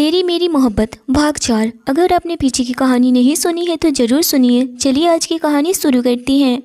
तेरी मेरी मोहब्बत भाग 4। अगर आपने पीछे की कहानी नहीं सुनी है तो ज़रूर सुनिए। चलिए आज की कहानी शुरू करती हैं।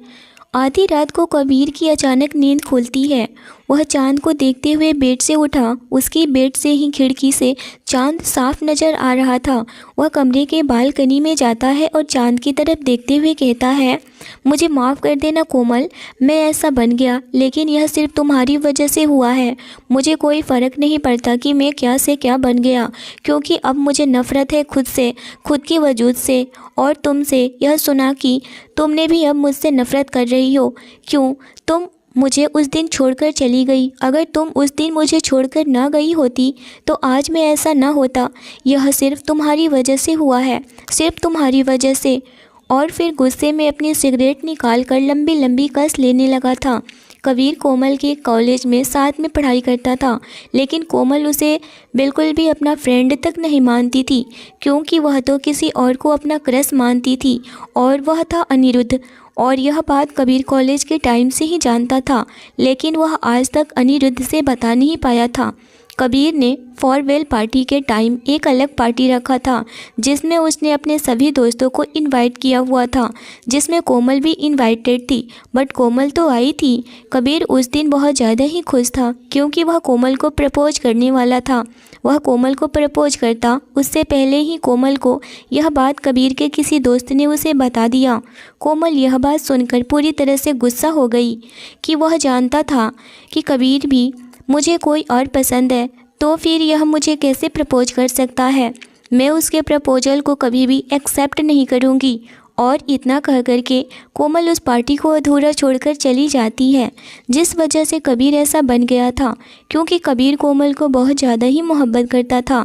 आधी रात को कबीर की अचानक नींद खुलती है। वह चांद को देखते हुए बेड से उठा। उसकी बेड से ही खिड़की से चांद साफ नज़र आ रहा था। वह कमरे के बालकनी में जाता है और चांद की तरफ देखते हुए कहता है, मुझे माफ़ कर देना कोमल, मैं ऐसा बन गया, लेकिन यह सिर्फ तुम्हारी वजह से हुआ है। मुझे कोई फ़र्क नहीं पड़ता कि मैं क्या से क्या बन गया, क्योंकि अब मुझे नफ़रत है खुद से, खुद के वजूद से और तुमसे। यह सुना कि तुमने भी अब मुझसे नफ़रत कर रही हो। क्यों? तुम मुझे उस दिन छोड़कर चली गई। अगर तुम उस दिन मुझे छोड़कर ना गई होती तो आज मैं ऐसा ना होता। यह सिर्फ तुम्हारी वजह से हुआ है, सिर्फ तुम्हारी वजह से। और फिर गुस्से में अपनी सिगरेट निकाल कर लंबी लंबी कस लेने लगा था। कबीर कोमल के कॉलेज में साथ में पढ़ाई करता था, लेकिन कोमल उसे बिल्कुल भी अपना फ्रेंड तक नहीं मानती थी, क्योंकि वह तो किसी और को अपना क्रश मानती थी, और वह था अनिरुद्ध। और यह बात कबीर कॉलेज के टाइम से ही जानता था, लेकिन वह आज तक अनिरुद्ध से बता नहीं पाया था। कबीर ने फेयरवेल पार्टी के टाइम एक अलग पार्टी रखा था, जिसमें उसने अपने सभी दोस्तों को इनवाइट किया हुआ था, जिसमें कोमल भी इनवाइटेड थी, बट कोमल तो आई थी। कबीर उस दिन बहुत ज़्यादा ही खुश था, क्योंकि वह कोमल को प्रपोज करने वाला था। वह कोमल को प्रपोज करता उससे पहले ही कोमल को यह बात कबीर के किसी दोस्त ने उसे बता दिया। कोमल यह बात सुनकर पूरी तरह से गुस्सा हो गई कि वह जानता था कि कबीर भी मुझे कोई और पसंद है, तो फिर यह मुझे कैसे प्रपोज कर सकता है। मैं उसके प्रपोजल को कभी भी एक्सेप्ट नहीं करूँगी। और इतना कह कर के कोमल उस पार्टी को अधूरा छोड़कर चली जाती है, जिस वजह से कबीर ऐसा बन गया था, क्योंकि कबीर कोमल को बहुत ज़्यादा ही मोहब्बत करता था।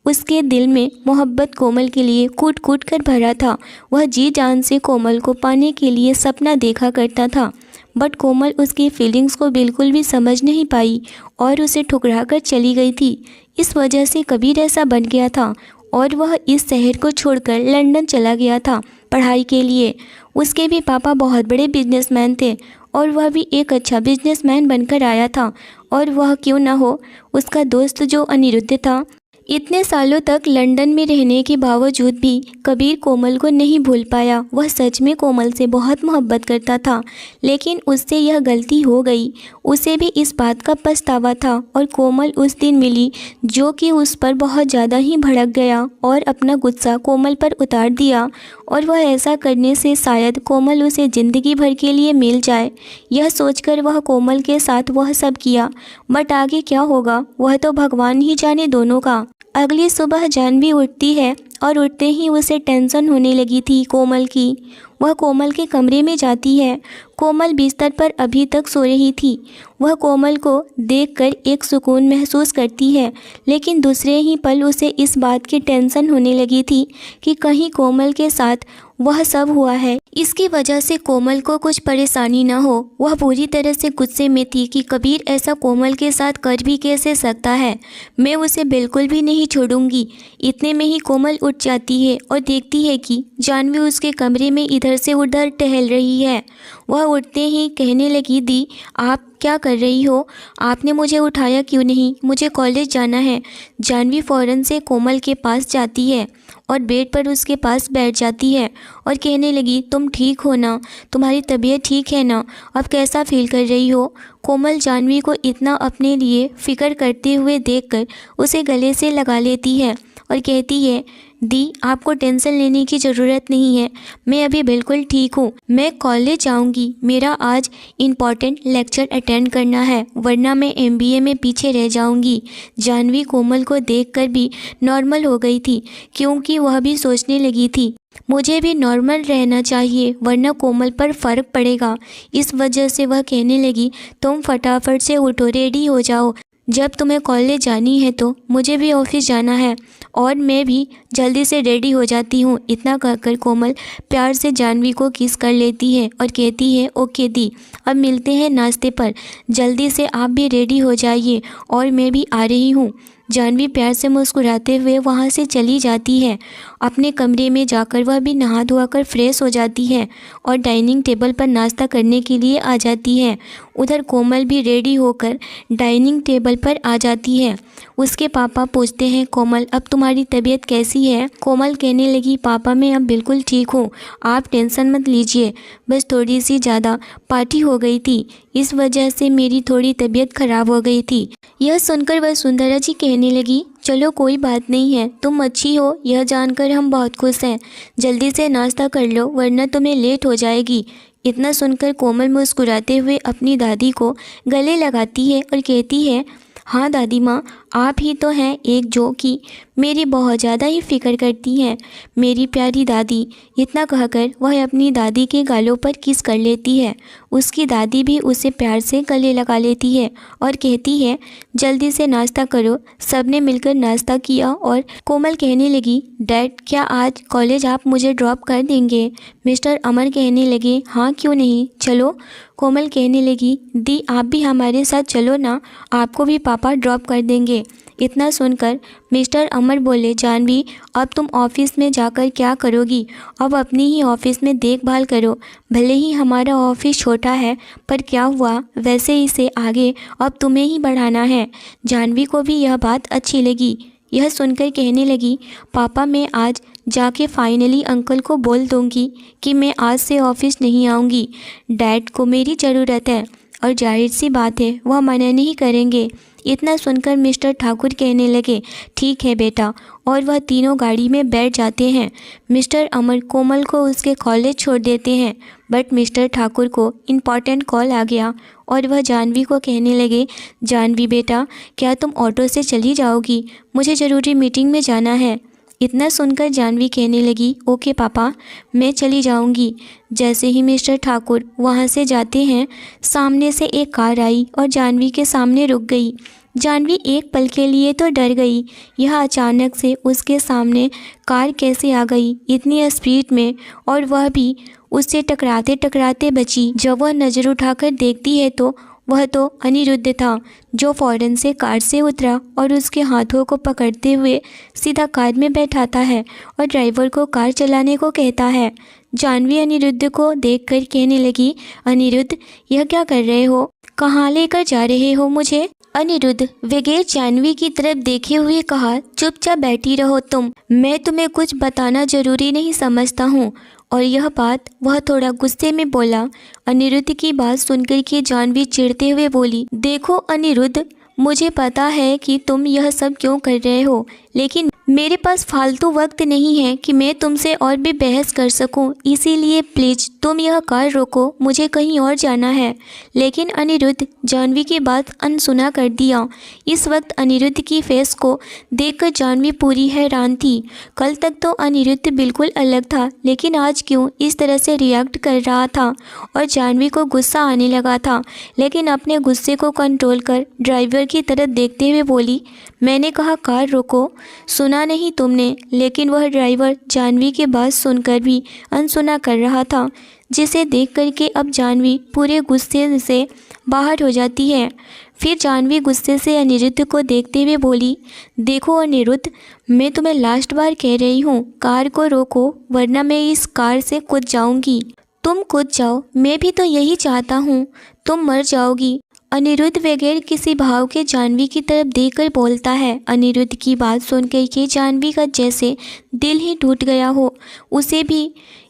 उसके दिल में मोहब्बत कोमल के लिए कूट कूट कर भरा था। वह जी जान से कोमल को पाने के लिए सपना देखा करता था, बट कोमल उसकी फीलिंग्स को बिल्कुल भी समझ नहीं पाई और उसे ठुकरा कर चली गई थी। इस वजह से कबीर ऐसा बन गया था और वह इस शहर को छोड़कर लंदन चला गया था पढ़ाई के लिए। उसके भी पापा बहुत बड़े बिजनेसमैन थे और वह भी एक अच्छा बिजनेसमैन बनकर आया था। और वह क्यों ना हो, उसका दोस्त जो अनिरुद्ध था। इतने सालों तक लंदन में रहने के बावजूद भी कबीर कोमल को नहीं भूल पाया। वह सच में कोमल से बहुत मोहब्बत करता था, लेकिन उससे यह गलती हो गई। उसे भी इस बात का पछतावा था और कोमल उस दिन मिली, जो कि उस पर बहुत ज़्यादा ही भड़क गया और अपना गुस्सा कोमल पर उतार दिया। और वह ऐसा करने से शायद कोमल उसे ज़िंदगी भर के लिए मिल जाए, यह सोचकर वह कोमल के साथ वह सब किया। बट आगे क्या होगा वह तो भगवान ही जाने दोनों का। अगली सुबह जानवी उठती है और उठते ही उसे टेंशन होने लगी थी कोमल की। वह कोमल के कमरे में जाती है। कोमल बिस्तर पर अभी तक सो रही थी। वह कोमल को देखकर एक सुकून महसूस करती है, लेकिन दूसरे ही पल उसे इस बात की टेंशन होने लगी थी कि कहीं कोमल के साथ वह सब हुआ है, इसकी वजह से कोमल को कुछ परेशानी ना हो। वह पूरी तरह से गुस्से में थी कि कबीर ऐसा कोमल के साथ कर भी कैसे सकता है। मैं उसे बिल्कुल भी नहीं छोड़ूंगी। इतने में ही कोमल उठ जाती है और देखती है कि जानवी उसके कमरे में इधर से उधर टहल रही है। वह उठते ही कहने लगी, दी आप क्या कर रही हो? आपने मुझे उठाया क्यों नहीं? मुझे कॉलेज जाना है। जानवी फ़ौरन से कोमल के पास जाती है और बेड पर उसके पास बैठ जाती है और कहने लगी, तुम ठीक हो ना? तुम्हारी तबीयत ठीक है ना? अब कैसा फील कर रही हो? कोमल जानवी को इतना अपने लिए फ़िक्र करते हुए देखकर उसे गले से लगा लेती है और कहती है, दी आपको टेंशन लेने की ज़रूरत नहीं है, मैं अभी बिल्कुल ठीक हूँ। मैं कॉलेज जाऊँगी, मेरा आज इम्पॉर्टेंट लेक्चर अटेंड करना है, वरना मैं एमबीए में पीछे रह जाऊँगी। जानवी कोमल को देखकर भी नॉर्मल हो गई थी, क्योंकि वह भी सोचने लगी थी मुझे भी नॉर्मल रहना चाहिए, वरना कोमल पर फ़र्क पड़ेगा। इस वजह से वह कहने लगी, तुम फटाफट से उठो, रेडी हो जाओ, जब तुम्हें कॉलेज जानी है तो मुझे भी ऑफिस जाना है और मैं भी जल्दी से रेडी हो जाती हूँ। इतना कहकर कोमल प्यार से जानवी को किस कर लेती है और कहती है, ओके दी, अब मिलते हैं नाश्ते पर, जल्दी से आप भी रेडी हो जाइए और मैं भी आ रही हूँ। जानवी प्यार से मुस्कुराते हुए वहाँ से चली जाती है। अपने कमरे में जाकर वह भी नहा धोकर फ्रेश हो जाती है और डाइनिंग टेबल पर नाश्ता करने के लिए आ जाती है। उधर कोमल भी रेडी होकर डाइनिंग टेबल पर आ जाती है। उसके पापा पूछते हैं, कोमल अब तुम्हारी तबीयत कैसी है? कोमल कहने लगी, पापा मैं अब बिल्कुल ठीक हूँ, आप टेंशन मत लीजिए, बस थोड़ी सी ज़्यादा पार्टी हो गई थी, इस वजह से मेरी थोड़ी तबीयत खराब हो गई थी। यह सुनकर वसुंधरा जी कहने लगी, चलो कोई बात नहीं है, तुम अच्छी हो यह जानकर हम बहुत खुश हैं। जल्दी से नाश्ता कर लो वरना तुम्हें लेट हो जाएगी। इतना सुनकर कोमल मुस्कुराते हुए अपनी दादी को गले लगाती है और कहती है, हाँ दादी माँ, आप ही तो हैं एक जो कि मेरी बहुत ज़्यादा ही फ़िक्र करती हैं, मेरी प्यारी दादी। इतना कहकर वह अपनी दादी के गालों पर किस कर लेती है। उसकी दादी भी उसे प्यार से गले लगा लेती है और कहती है, जल्दी से नाश्ता करो। सबने मिलकर नाश्ता किया और कोमल कहने लगी, डैड क्या आज कॉलेज आप मुझे ड्रॉप कर देंगे? मिस्टर अमर कहने लगे, हाँ क्यों नहीं, चलो। कोमल कहने लगी, दी आप भी हमारे साथ चलो ना, आपको भी पापा ड्रॉप कर देंगे। इतना सुनकर मिस्टर अमर बोले, जानवी अब तुम ऑफिस में जाकर क्या करोगी? अब अपनी ही ऑफिस में देखभाल करो, भले ही हमारा ऑफिस छोटा है पर क्या हुआ, वैसे इसे आगे अब तुम्हें ही बढ़ाना है। जानवी को भी यह बात अच्छी लगी। यह सुनकर कहने लगी, पापा मैं आज जाके फाइनली अंकल को बोल दूंगी कि मैं आज से ऑफिस नहीं आऊँगी, डैड को मेरी ज़रूरत है और जाहिर सी बात है वह मना नहीं करेंगे। इतना सुनकर मिस्टर ठाकुर कहने लगे, ठीक है बेटा, और वह तीनों गाड़ी में बैठ जाते हैं। मिस्टर अमर कोमल को उसके कॉलेज छोड़ देते हैं, बट मिस्टर ठाकुर को इम्पॉर्टेंट कॉल आ गया और वह जानवी को कहने लगे, जानवी बेटा क्या तुम ऑटो से चली जाओगी? मुझे ज़रूरी मीटिंग में जाना है। इतना सुनकर जानवी कहने लगी, ओके पापा मैं चली जाऊंगी। जैसे ही मिस्टर ठाकुर वहां से जाते हैं, सामने से एक कार आई और जानवी के सामने रुक गई। जानवी एक पल के लिए तो डर गई, यह अचानक से उसके सामने कार कैसे आ गई इतनी स्पीड में, और वह भी उससे टकराते टकराते बची। जब वह नज़र उठाकर देखती है तो वह तो अनिरुद्ध था, जो फ़ौरन से कार से उतरा और उसके हाथों को पकड़ते हुए सीधा कार में बैठाता है और ड्राइवर को कार चलाने को कहता है। जानवी अनिरुद्ध को देखकर कहने लगी, अनिरुद्ध यह क्या कर रहे हो, कहाँ लेकर जा रहे हो मुझे? अनिरुद्ध बगैर जानवी की तरफ देखे हुए कहा, चुपचाप बैठी रहो तुम, मैं तुम्हें कुछ बताना ज़रूरी नहीं समझता हूँ। और यह बात वह थोड़ा गुस्से में बोला। अनिरुद्ध की बात सुनकर के जानवी चिढ़ते हुए बोली, देखो अनिरुद्ध मुझे पता है कि तुम यह सब क्यों कर रहे हो, लेकिन मेरे पास फालतू वक्त नहीं है कि मैं तुमसे और भी बहस कर सकूं, इसीलिए प्लीज़ तुम यह कार रोको, मुझे कहीं और जाना है। लेकिन अनिरुद्ध जानवी की बात अनसुना कर दिया। इस वक्त अनिरुद्ध की फेस को देखकर जानवी पूरी हैरान थी। कल तक तो अनिरुद्ध बिल्कुल अलग था, लेकिन आज क्यों इस तरह से रिएक्ट कर रहा था और जानवी को गुस्सा आने लगा था। लेकिन अपने गुस्से को कंट्रोल कर ड्राइवर की तरफ देखते हुए बोली, मैंने कहा कार रोको, सुना नहीं तुमने? लेकिन वह ड्राइवर जानवी की बात सुनकर भी अनसुना कर रहा था, जिसे देख करके अब जानवी पूरे गुस्से से बाहर हो जाती है। फिर जानवी गुस्से से अनिरुद्ध को देखते हुए बोली, देखो अनिरुद्ध मैं तुम्हें लास्ट बार कह रही हूँ, कार को रोको वरना मैं इस कार से कूद जाऊँगी। तुम कूद जाओ, मैं भी तो यही चाहता हूँ, तुम मर जाओगी। अनिरुद्ध बगैर किसी भाव के जानवी की तरफ देखकर बोलता है। अनिरुद्ध की बात सुनकर के जानवी का जैसे दिल ही टूट गया हो। उसे भी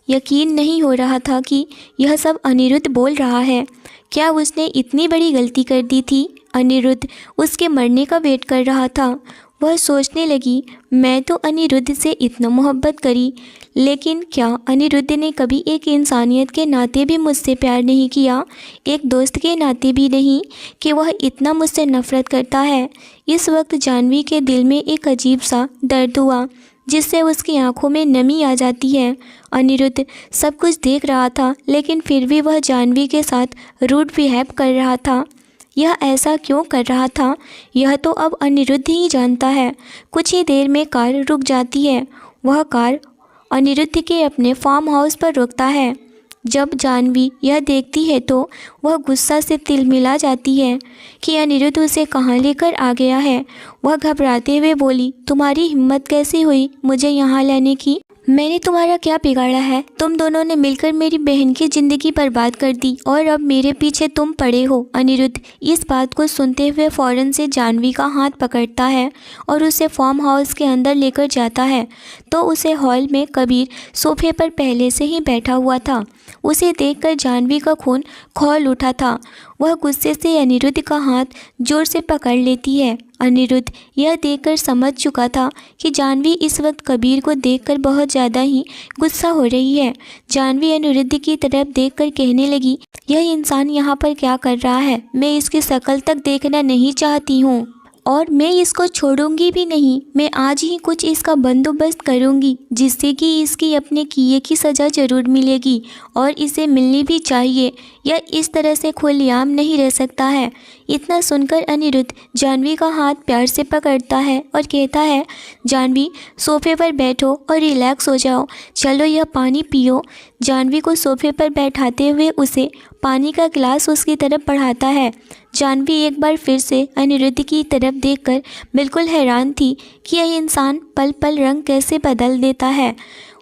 यकीन नहीं हो रहा था कि यह सब अनिरुद्ध बोल रहा है। क्या उसने इतनी बड़ी गलती कर दी थी? अनिरुद्ध उसके मरने का वेट कर रहा था। वह सोचने लगी, मैं तो अनिरुद्ध से इतना मोहब्बत करी, लेकिन क्या अनिरुद्ध ने कभी एक इंसानियत के नाते भी मुझसे प्यार नहीं किया, एक दोस्त के नाते भी नहीं, कि वह इतना मुझसे नफ़रत करता है। इस वक्त जानवी के दिल में एक अजीब सा दर्द हुआ, जिससे उसकी आंखों में नमी आ जाती है। अनिरुद्ध सब कुछ देख रहा था, लेकिन फिर भी वह जानवी के साथ रूड बिहेव कर रहा था। यह ऐसा क्यों कर रहा था, यह तो अब अनिरुद्ध ही जानता है। कुछ ही देर में कार रुक जाती है। वह कार अनिरुद्ध के अपने फार्म हाउस पर रुकता है। जब जानवी यह देखती है तो वह गुस्सा से तिलमिला जाती है कि अनिरुद्ध उसे कहाँ लेकर आ गया है। वह घबराते हुए बोली, तुम्हारी हिम्मत कैसे हुई मुझे यहाँ लाने की? मैंने तुम्हारा क्या बिगाड़ा है? तुम दोनों ने मिलकर मेरी बहन की ज़िंदगी बर्बाद कर दी और अब मेरे पीछे तुम पड़े हो। अनिरुद्ध इस बात को सुनते हुए फ़ौरन से जाह्नवी का हाथ पकड़ता है और उसे फार्म हाउस के अंदर लेकर जाता है तो उसे हॉल में कबीर सोफे पर पहले से ही बैठा हुआ था। उसे देखकर जाह्नवी का खून खौल उठा था। वह गुस्से से अनिरुद्ध का हाथ जोर से पकड़ लेती है। अनिरुद्ध यह देखकर समझ चुका था कि जाह्नवी इस वक्त कबीर को देखकर बहुत ज़्यादा ही गुस्सा हो रही है। जाह्नवी अनिरुद्ध की तरफ देखकर कहने लगी, यह इंसान यहाँ पर क्या कर रहा है? मैं इसकी शक्ल तक देखना नहीं चाहती हूँ और मैं इसको छोड़ूंगी भी नहीं। मैं आज ही कुछ इसका बंदोबस्त करूंगी जिससे कि इसकी अपने किए की सज़ा ज़रूर मिलेगी और इसे मिलनी भी चाहिए। यह इस तरह से खुलेआम नहीं रह सकता है। इतना सुनकर अनिरुद्ध जाह्नवी का हाथ प्यार से पकड़ता है और कहता है, जाह्नवी सोफे पर बैठो और रिलैक्स हो जाओ। चलो यह पानी पियो। जाह्नवी को सोफे पर बैठाते हुए उसे पानी का गिलास उसकी तरफ बढ़ाता है। जाह्नवी एक बार फिर से अनिरुद्ध की तरफ देखकर बिल्कुल हैरान थी कि यह इंसान पल पल रंग कैसे बदल देता है।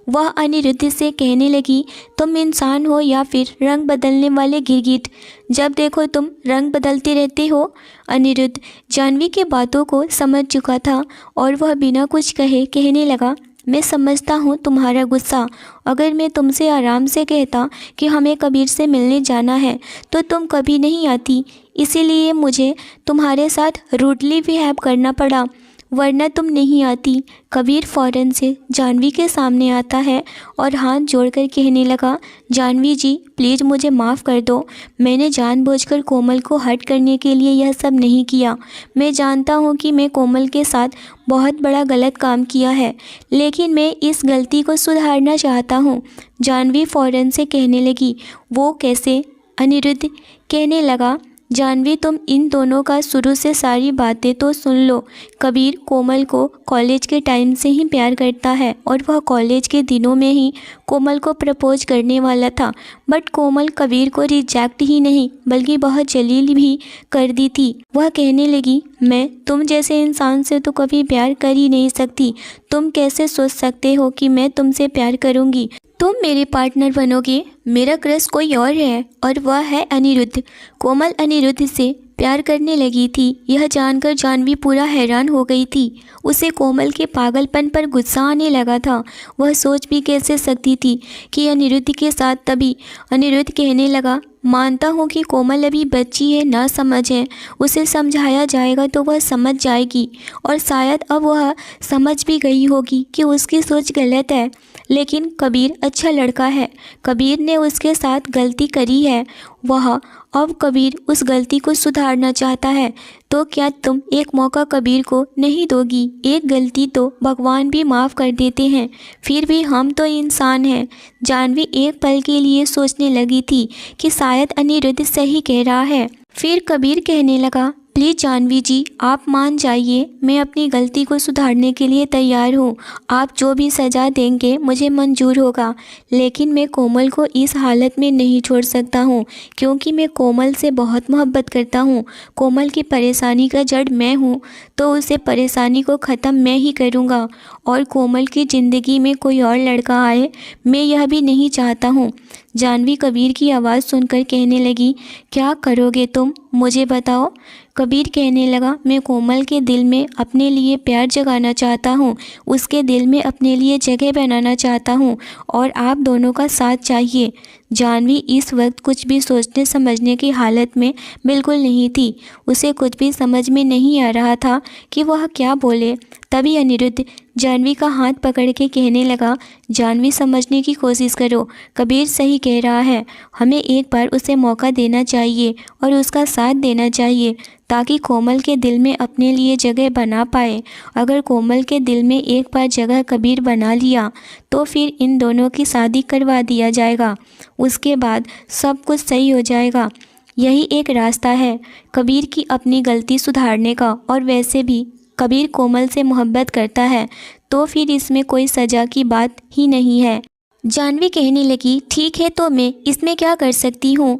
वह अनिरुद्ध से कहने लगी, तुम इंसान हो या फिर रंग बदलने वाले गिरगिट? जब देखो तुम रंग बदलते रहते हो। अनिरुद्ध जाह्नवी की बातों को समझ चुका था और वह बिना कुछ कहे कहने लगा, मैं समझता हूँ तुम्हारा गुस्सा। अगर मैं तुमसे आराम से कहता कि हमें कबीर से मिलने जाना है तो तुम कभी नहीं आती, इसीलिए मुझे तुम्हारे साथ रूडली बिहेव करना पड़ा, वरना तुम नहीं आती। कबीर फ़ौरन से जाह्नवी के सामने आता है और हाथ जोड़कर कहने लगा, जाह्नवी जी प्लीज़ मुझे माफ़ कर दो। मैंने जानबूझकर कोमल को हर्ट करने के लिए यह सब नहीं किया। मैं जानता हूँ कि मैं कोमल के साथ बहुत बड़ा गलत काम किया है, लेकिन मैं इस गलती को सुधारना चाहता हूँ। जाह्नवी फ़ौरन से कहने लगी, वो कैसे? अनिरुद्ध कहने लगा, जाह्नवी तुम इन दोनों का शुरू से सारी बातें तो सुन लो। कबीर कोमल को कॉलेज के टाइम से ही प्यार करता है और वह कॉलेज के दिनों में ही कोमल को प्रपोज करने वाला था, बट कोमल कबीर को रिजेक्ट ही नहीं बल्कि बहुत जलील भी कर दी थी। वह कहने लगी, मैं तुम जैसे इंसान से तो कभी प्यार कर ही नहीं सकती। तुम कैसे सोच सकते हो कि मैं तुमसे प्यार करूँगी? तुम मेरे पार्टनर बनोगे। मेरा क्रश कोई और है और वह है अनिरुद्ध। कोमल अनिरुद्ध से प्यार करने लगी थी। यह जानकर जाह्नवी पूरा हैरान हो गई थी। उसे कोमल के पागलपन पर गुस्सा आने लगा था। वह सोच भी कैसे सकती थी कि अनिरुद्ध के साथ। तभी अनिरुद्ध कहने लगा, मानता हूँ कि कोमल अभी बच्ची है, ना समझ है। उसे समझाया जाएगा तो वह समझ जाएगी और शायद अब वह समझ भी गई होगी कि उसकी सोच गलत है। लेकिन कबीर अच्छा लड़का है। कबीर ने उसके साथ गलती करी है। वह अब कबीर उस गलती को सुधारना चाहता है। तो क्या तुम एक मौका कबीर को नहीं दोगी? एक गलती तो भगवान भी माफ़ कर देते हैं, फिर भी हम तो इंसान हैं। जाह्नवी एक पल के लिए सोचने लगी थी कि शायद अनिरुद्ध सही कह रहा है। फिर कबीर कहने लगा, प्लीज़ जाह्नवी जी आप मान जाइए। मैं अपनी गलती को सुधारने के लिए तैयार हूँ। आप जो भी सज़ा देंगे मुझे मंजूर होगा, लेकिन मैं कोमल को इस हालत में नहीं छोड़ सकता हूँ, क्योंकि मैं कोमल से बहुत मोहब्बत करता हूँ। कोमल की परेशानी का जड़ मैं हूँ, तो उसे परेशानी को ख़त्म मैं ही करूँगा और कोमल की ज़िंदगी में कोई और लड़का आए, मैं यह भी नहीं चाहता हूँ। जाह्नवी कबीर की आवाज़ सुनकर कहने लगी, क्या करोगे तुम? मुझे बताओ। कबीर कहने लगा, मैं कोमल के दिल में अपने लिए प्यार जगाना चाहता हूँ, उसके दिल में अपने लिए जगह बनाना चाहता हूँ और आप दोनों का साथ चाहिए। जाह्नवी इस वक्त कुछ भी सोचने समझने की हालत में बिल्कुल नहीं थी। उसे कुछ भी समझ में नहीं आ रहा था कि वह क्या बोले। तभी अनिरुद्ध जाह्नवी का हाथ पकड़ के कहने लगा, जाह्नवी समझने की कोशिश करो, कबीर सही कह रहा है। हमें एक बार उसे मौका देना चाहिए और उसका साथ देना चाहिए ताकि कोमल के दिल में अपने लिए जगह बना पाए। अगर कोमल के दिल में एक बार जगह कबीर बना लिया तो फिर इन दोनों की शादी करवा दिया जाएगा। उसके बाद सब कुछ सही हो जाएगा। यही एक रास्ता है कबीर की अपनी गलती सुधारने का। और वैसे भी कबीर कोमल से मोहब्बत करता है, तो फिर इसमें कोई सज़ा की बात ही नहीं है। जाह्नवी कहने लगी, ठीक है तो मैं इसमें क्या कर सकती हूँ?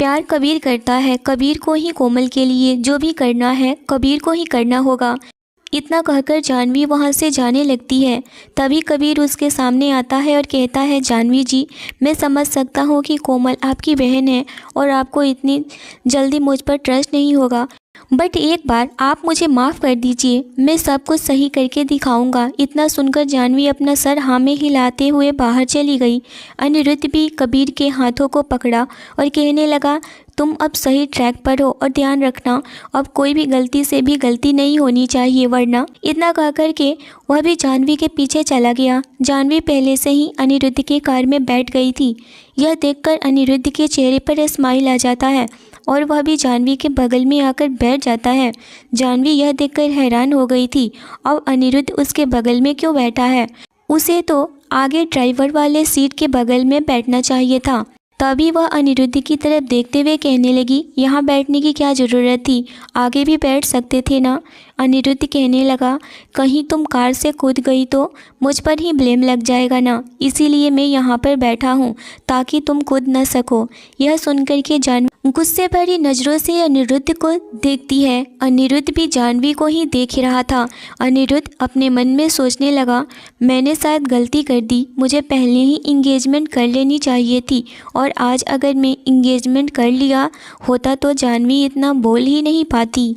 प्यार कबीर करता है, कबीर को ही कोमल के लिए जो भी करना है कबीर को ही करना होगा। इतना कहकर जानवी वहाँ से जाने लगती है। तभी कबीर उसके सामने आता है और कहता है, जानवी जी, मैं समझ सकता हूँ कि कोमल आपकी बहन है और आपको इतनी जल्दी मुझ पर ट्रस्ट नहीं होगा, बट एक बार आप मुझे माफ़ कर दीजिए, मैं सब कुछ सही करके दिखाऊंगा। इतना सुनकर जानवी अपना सर हाँ में हिलाते हुए बाहर चली गई। अनिरुद्ध भी कबीर के हाथों को पकड़ा और कहने लगा, तुम अब सही ट्रैक पर हो और ध्यान रखना, अब कोई भी गलती से भी गलती नहीं होनी चाहिए, वरना। इतना कह कर के वह भी जानवी के पीछे चला गया। जानवी पहले से ही अनिरुद्ध के कार में बैठ गई थी। यह देखकर अनिरुद्ध के चेहरे पर स्माइल आ जाता है और वह भी जानवी के बगल में आकर बैठ जाता है। जानवी यह देखकर हैरान हो गई थी, अब अनिरुद्ध उसके बगल में क्यों बैठा है? उसे तो आगे ड्राइवर वाले सीट के बगल में बैठना चाहिए था। तभी वह अनिरुद्ध की तरफ देखते हुए कहने लगी, यहाँ बैठने की क्या ज़रूरत थी, आगे भी बैठ सकते थे ना। अनिरुद्ध कहने लगा, कहीं तुम कार से कूद गई तो मुझ पर ही ब्लेम लग जाएगा ना, इसीलिए मैं यहाँ पर बैठा हूँ ताकि तुम कूद न सको। यह सुनकर के जानवी गुस्से भरी नज़रों से अनिरुद्ध को देखती है। अनिरुद्ध भी जानवी को ही देख रहा था। अनिरुद्ध अपने मन में सोचने लगा, मैंने शायद गलती कर दी, मुझे पहले ही इंगेजमेंट कर लेनी चाहिए थी, और आज अगर मैं इंगेजमेंट कर लिया होता तो जानवी इतना बोल ही नहीं पाती।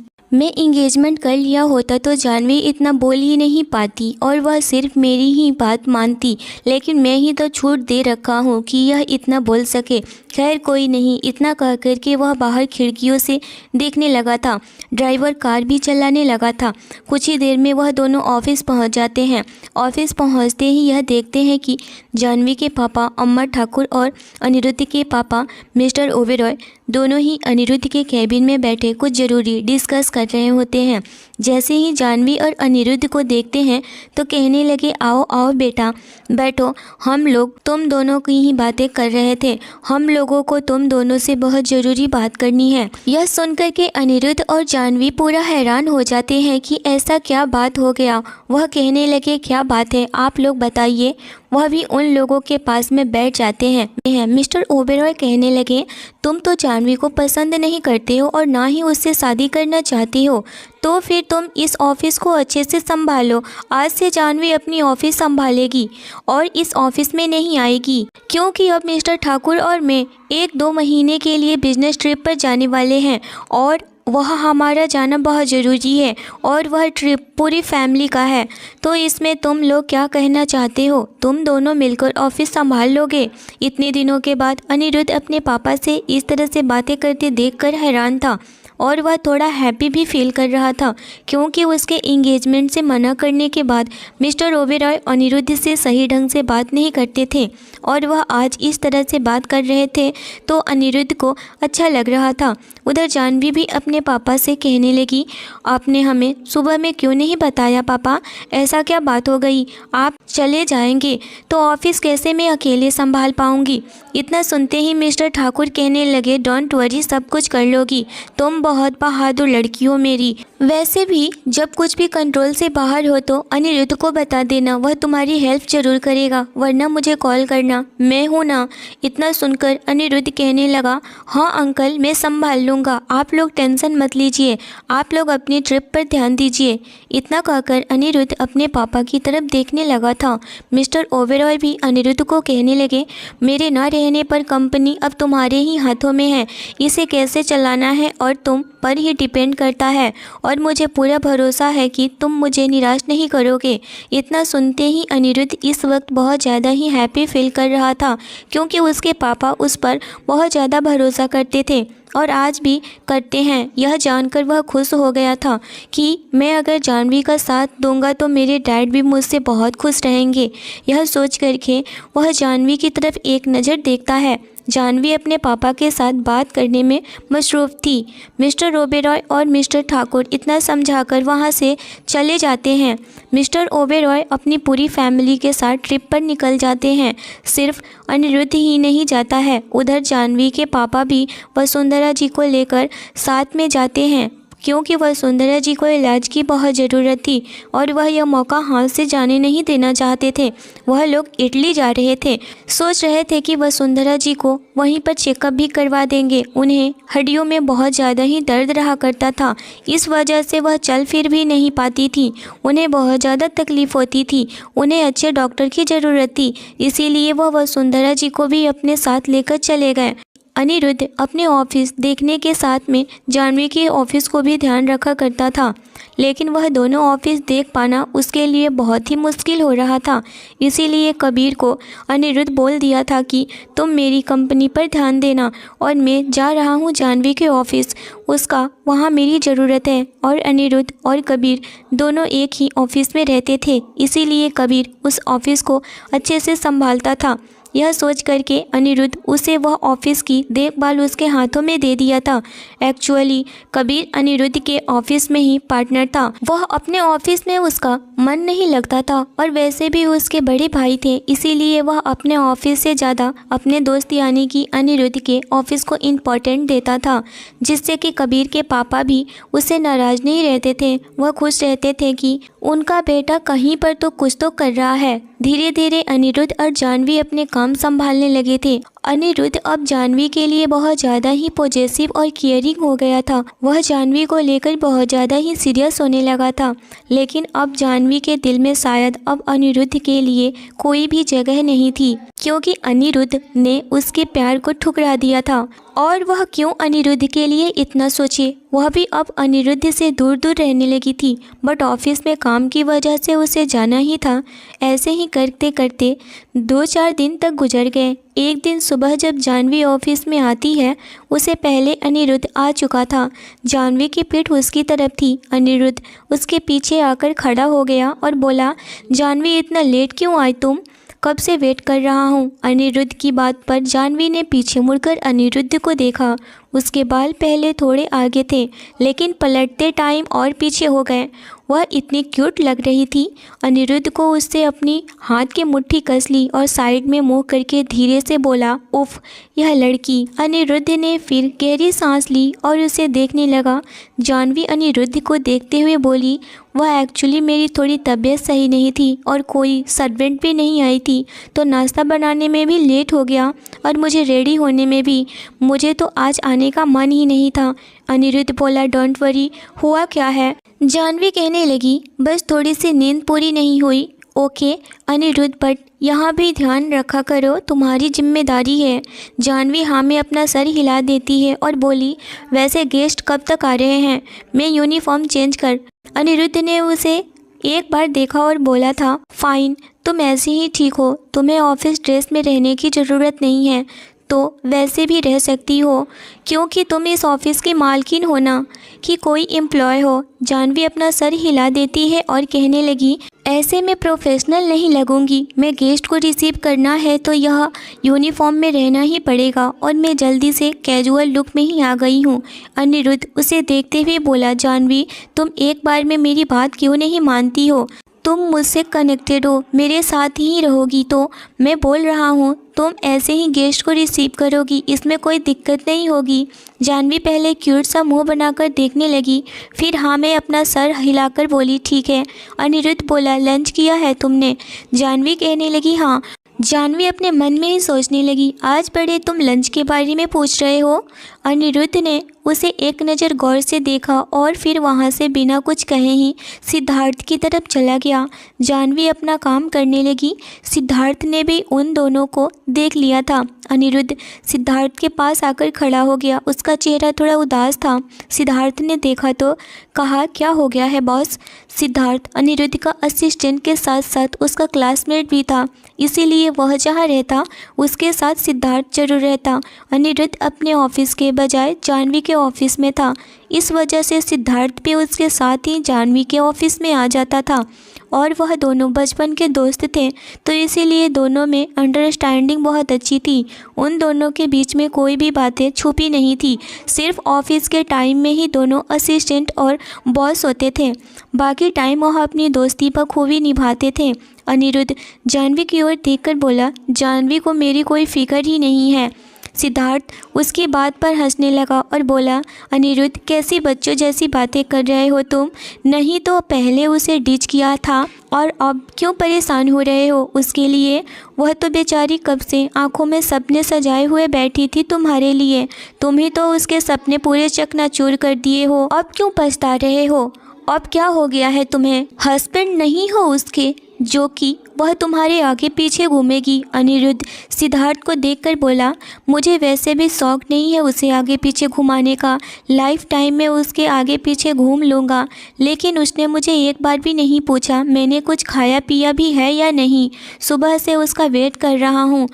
और वह सिर्फ मेरी ही बात मानती, लेकिन मैं ही तो छूट दे रखा हूँ कि यह इतना बोल सके। खैर कोई नहीं। इतना कह कर के वह बाहर खिड़कियों से देखने लगा था। ड्राइवर कार भी चलाने लगा था। कुछ ही देर में वह दोनों ऑफिस पहुँच जाते हैं। ऑफिस पहुँचते ही यह देखते हैं कि जानवी के पापा अमर ठाकुर और अनिरुद्ध के पापा मिस्टर ओबेरॉय दोनों ही अनिरुद्ध के कैबिन में बैठे कुछ ज़रूरी डिस्कस कर रहे होते हैं। जैसे ही जानवी और अनिरुद्ध को देखते हैं तो कहने लगे, आओ आओ बेटा बैठो, हम लोग तुम दोनों की ही बातें कर रहे थे, हम लोगों को तुम दोनों से बहुत ज़रूरी बात करनी है। यह सुनकर के अनिरुद्ध और जानवी पूरा हैरान हो जाते हैं कि ऐसा क्या बात हो गया। वह कहने लगे, क्या बात है आप लोग बताइए। वह भी उन लोगों के पास में बैठ जाते हैं। मिस्टर ओबेरॉय कहने लगे, तुम तो जानवी को पसंद नहीं करते हो और ना ही उससे शादी करना चाहती हो, तो फिर तुम इस ऑफिस को अच्छे से संभालो। आज से जानवी अपनी ऑफिस संभालेगी और इस ऑफिस में नहीं आएगी, क्योंकि अब मिस्टर ठाकुर और मैं 1-2 महीने के लिए बिजनेस ट्रिप पर जाने वाले हैं और वह हमारा जाना बहुत ज़रूरी है और वह ट्रिप पूरी फैमिली का है। तो इसमें तुम लोग क्या कहना चाहते हो? तुम दोनों मिलकर ऑफिस संभाल लोगे? इतने दिनों के बाद अनिरुद्ध अपने पापा से इस तरह से बातें करते देखकर हैरान था और वह थोड़ा हैप्पी भी फील कर रहा था, क्योंकि उसके इंगेजमेंट से मना करने के बाद मिस्टर ओबेरॉय अनिरुद्ध से सही ढंग से बात नहीं करते थे और वह आज इस तरह से बात कर रहे थे तो अनिरुद्ध को अच्छा लग रहा था। उधर जानवी भी अपने पापा से कहने लगी, आपने हमें सुबह में क्यों नहीं बताया पापा, ऐसा क्या बात हो गई? आप चले जाएंगे तो ऑफिस कैसे मैं अकेले संभाल पाऊंगी? इतना सुनते ही मिस्टर ठाकुर कहने लगे, डोंट वरी, सब कुछ कर लोगी, तुम बहुत बहादुर लड़की हो मेरी। वैसे भी जब कुछ भी कंट्रोल से बाहर हो तो अनिरुद्ध को बता देना, वह तुम्हारी हेल्प जरूर करेगा, वरना मुझे कॉल करना, मैं हूँ ना। इतना सुनकर अनिरुद्ध कहने लगा, हाँ अंकल मैं संभाल लूँगा, आप लोग टेंशन मत लीजिए, आप लोग अपनी ट्रिप पर ध्यान दीजिए। इतना कहकर अनिरुद्ध अपने पापा की तरफ देखने लगा था। मिस्टर ओबेरॉय भी अनिरुद्ध को कहने लगे, मेरे ना रहने पर कंपनी अब तुम्हारे ही हाथों में है, इसे कैसे चलाना है और तुम पर ही डिपेंड करता है और मुझे पूरा भरोसा है कि तुम मुझे निराश नहीं करोगे। इतना सुनते ही अनिरुद्ध इस वक्त बहुत ज़्यादा ही हैप्पी फील कर रहा था, क्योंकि उसके पापा उस पर बहुत ज़्यादा भरोसा करते थे और आज भी करते हैं। यह जानकर वह खुश हो गया था कि मैं अगर जानवी का साथ दूंगा तो मेरे डैड भी मुझसे बहुत खुश रहेंगे। यह सोच करके वह जानवी की तरफ एक नज़र देखता है। जानवी अपने पापा के साथ बात करने में मसरूफ़ थी। मिस्टर ओबेरॉय और मिस्टर ठाकुर इतना समझाकर वहां से चले जाते हैं। मिस्टर ओबेरॉय अपनी पूरी फैमिली के साथ ट्रिप पर निकल जाते हैं। सिर्फ अनिरुद्ध ही नहीं जाता है, उधर जानवी के पापा भी वसुंधरा जी को लेकर साथ में जाते हैं, क्योंकि वसुंधरा जी को इलाज की बहुत ज़रूरत थी और वह यह मौका हाथ से जाने नहीं देना चाहते थे। वह लोग इटली जा रहे थे, सोच रहे थे कि वसुंधरा जी को वहीं पर चेकअप भी करवा देंगे। उन्हें हड्डियों में बहुत ज़्यादा ही दर्द रहा करता था, इस वजह से वह चल फिर भी नहीं पाती थी। उन्हें बहुत ज़्यादा तकलीफ़ होती थी, उन्हें अच्छे डॉक्टर की ज़रूरत थी, इसीलिए वह वसुंधरा जी को भी अपने साथ लेकर चले गए। अनिरुद्ध अपने ऑफिस देखने के साथ में जाह्नवी के ऑफिस को भी ध्यान रखा करता था, लेकिन वह दोनों ऑफिस देख पाना उसके लिए बहुत ही मुश्किल हो रहा था। इसीलिए कबीर को अनिरुद्ध बोल दिया था कि तुम मेरी कंपनी पर ध्यान देना और मैं जा रहा हूँ जाह्नवी के ऑफिस, उसका वहाँ मेरी ज़रूरत है। और अनिरुद्ध और कबीर दोनों एक ही ऑफिस में रहते थे, इसीलिए कबीर उस ऑफिस को अच्छे से संभालता था। यह सोच करके अनिरुद्ध उसे वह ऑफिस की देखभाल उसके हाथों में दे दिया था। एक्चुअली कबीर अनिरुद्ध के ऑफिस में ही पार्टनर था। वह अपने ऑफिस में उसका मन नहीं लगता था और वैसे भी उसके बड़े भाई थे, इसीलिए वह अपने ऑफिस से ज़्यादा अपने दोस्त यानी कि अनिरुद्ध के ऑफिस को इम्पोर्टेंट देता था, जिससे कि कबीर के पापा भी उससे नाराज़ नहीं रहते थे। वह खुश रहते थे कि उनका बेटा कहीं पर तो कुछ तो कर रहा है। धीरे धीरे अनिरुद्ध और जाह्नवी अपने काम संभालने लगे थे। अनिरुद्ध अब जाह्नवी के लिए बहुत ज़्यादा ही पॉजेसिव और केयरिंग हो गया था। वह जाह्नवी को लेकर बहुत ज़्यादा ही सीरियस होने लगा था, लेकिन अब जाह्नवी के दिल में शायद अब अनिरुद्ध के लिए कोई भी जगह नहीं थी, क्योंकि अनिरुद्ध ने उसके प्यार को ठुकरा दिया था। और वह क्यों अनिरुद्ध के लिए इतना सोचे, वह भी अब अनिरुद्ध से दूर दूर रहने लगी थी, बट ऑफिस में काम की वजह से उसे जाना ही था। ऐसे ही करते करते 2-4 दिन तक गुजर गए। एक दिन सुबह जब जाह्नवी ऑफिस में आती है, उसे पहले अनिरुद्ध आ चुका था। जाह्नवी की पीठ उसकी तरफ थी। अनिरुद्ध उसके पीछे आकर खड़ा हो गया और बोला, जाह्नवी इतना लेट क्यों आई तुम? कब से वेट कर रहा हूँ। अनिरुद्ध की बात पर जाह्नवी ने पीछे मुड़कर अनिरुद्ध को देखा। उसके बाल पहले थोड़े आगे थे, लेकिन पलटते टाइम और पीछे हो गए। वह इतनी क्यूट लग रही थी। अनिरुद्ध को उससे अपनी हाथ की मुट्ठी कस ली और साइड में मुँह करके धीरे से बोला, उफ यह लड़की। अनिरुद्ध ने फिर गहरी सांस ली और उसे देखने लगा। जाह्नवी अनिरुद्ध को देखते हुए बोली, वह एक्चुअली मेरी थोड़ी तबीयत सही नहीं थी और कोई सर्वेंट भी नहीं आई थी, तो नाश्ता बनाने में भी लेट हो गया और मुझे रेडी होने में भी। मुझे तो आज आने का मन ही नहीं था। अनिरुद्ध बोला, डोंट वरी, हुआ क्या है? जाह्नवी कहने लगी, बस थोड़ी सी नींद पूरी नहीं हुई। ओके अनिरुद्ध, बट यहाँ भी ध्यान रखा करो, तुम्हारी जिम्मेदारी है। जाह्नवी हाँ में अपना सर हिला देती है और बोली, वैसे गेस्ट कब तक आ रहे हैं? मैं यूनिफॉर्म चेंज कर। अनिरुद्ध ने उसे एक बार देखा और बोला था, फाइन, तुम ऐसे ही ठीक हो, तुम्हें ऑफिस ड्रेस में रहने की ज़रूरत नहीं है, तो वैसे भी रह सकती हो, क्योंकि तुम इस ऑफिस की मालकिन हो ना कि कोई एम्प्लॉय हो। जाह्नवी अपना सर हिला देती है और कहने लगी, ऐसे में प्रोफेशनल नहीं लगूंगी, मैं गेस्ट को रिसीव करना है तो यह यूनिफॉर्म में रहना ही पड़ेगा और मैं जल्दी से कैजुअल लुक में ही आ गई हूँ। अनिरुद्ध उसे देखते हुए बोला, जाह्नवी तुम एक बार में मेरी बात क्यों नहीं मानती हो? तुम मुझसे कनेक्टेड हो, मेरे साथ ही रहोगी, तो मैं बोल रहा हूँ तुम ऐसे ही गेस्ट को रिसीव करोगी, इसमें कोई दिक्कत नहीं होगी। जाह्नवी पहले क्यूट सा मुंह बनाकर देखने लगी, फिर हाँ में अपना सर हिलाकर बोली, ठीक है। अनिरुद्ध बोला, लंच किया है तुमने? जाह्नवी कहने लगी, हाँ। जाह्नवी अपने मन में ही सोचने लगी, आज बड़े तुम लंच के बारे में पूछ रहे हो। अनिरुद्ध ने उसे एक नज़र गौर से देखा और फिर वहाँ से बिना कुछ कहे ही सिद्धार्थ की तरफ चला गया। जाह्नवी अपना काम करने लगी। सिद्धार्थ ने भी उन दोनों को देख लिया था। अनिरुद्ध सिद्धार्थ के पास आकर खड़ा हो गया। उसका चेहरा थोड़ा उदास था। सिद्धार्थ ने देखा तो कहा, क्या हो गया है बॉस? सिद्धार्थ अनिरुद्ध का असिस्टेंट के साथ साथ उसका क्लासमेट भी था, इसीलिए वह जहाँ रहता उसके साथ सिद्धार्थ जरूर रहता। अनिरुद्ध अपने ऑफिस के बजाय जाह्नवी के ऑफिस में था, इस वजह से सिद्धार्थ भी उसके साथ ही जाह्नवी के ऑफिस में आ जाता था और वह दोनों बचपन के दोस्त थे, तो इसीलिए दोनों में अंडरस्टैंडिंग बहुत अच्छी थी। उन दोनों के बीच में कोई भी बातें छुपी नहीं थी। सिर्फ ऑफिस के टाइम में ही दोनों असिस्टेंट और बॉस होते थे, बाकी टाइम वह अपनी दोस्ती पर खूबी निभाते थे। अनिरुद्ध जाह्नवी की ओर देखकर बोला, जाह्नवी को मेरी कोई फिक्र ही नहीं है। सिद्धार्थ उसकी बात पर हंसने लगा और बोला, अनिरुद्ध कैसी बच्चों जैसी बातें कर रहे हो तुम। नहीं तो पहले उसे डिच किया था और अब क्यों परेशान हो रहे हो उसके लिए। वह तो बेचारी कब से आंखों में सपने सजाए हुए बैठी थी तुम्हारे लिए। तुम ही तो उसके सपने पूरे चकनाचूर कर दिए हो। अब क्यों पछता रहे हो। अब क्या हो गया है तुम्हें। हस्बैंड नहीं हो उसके जो कि वह तुम्हारे आगे पीछे घूमेगी। अनिरुद्ध सिद्धार्थ को देखकर बोला, मुझे वैसे भी शौक नहीं है उसे आगे पीछे घुमाने का। लाइफ टाइम में उसके आगे पीछे घूम लूँगा। लेकिन उसने मुझे एक बार भी नहीं पूछा मैंने कुछ खाया पिया भी है या नहीं। सुबह से उसका वेट कर रहा हूँ,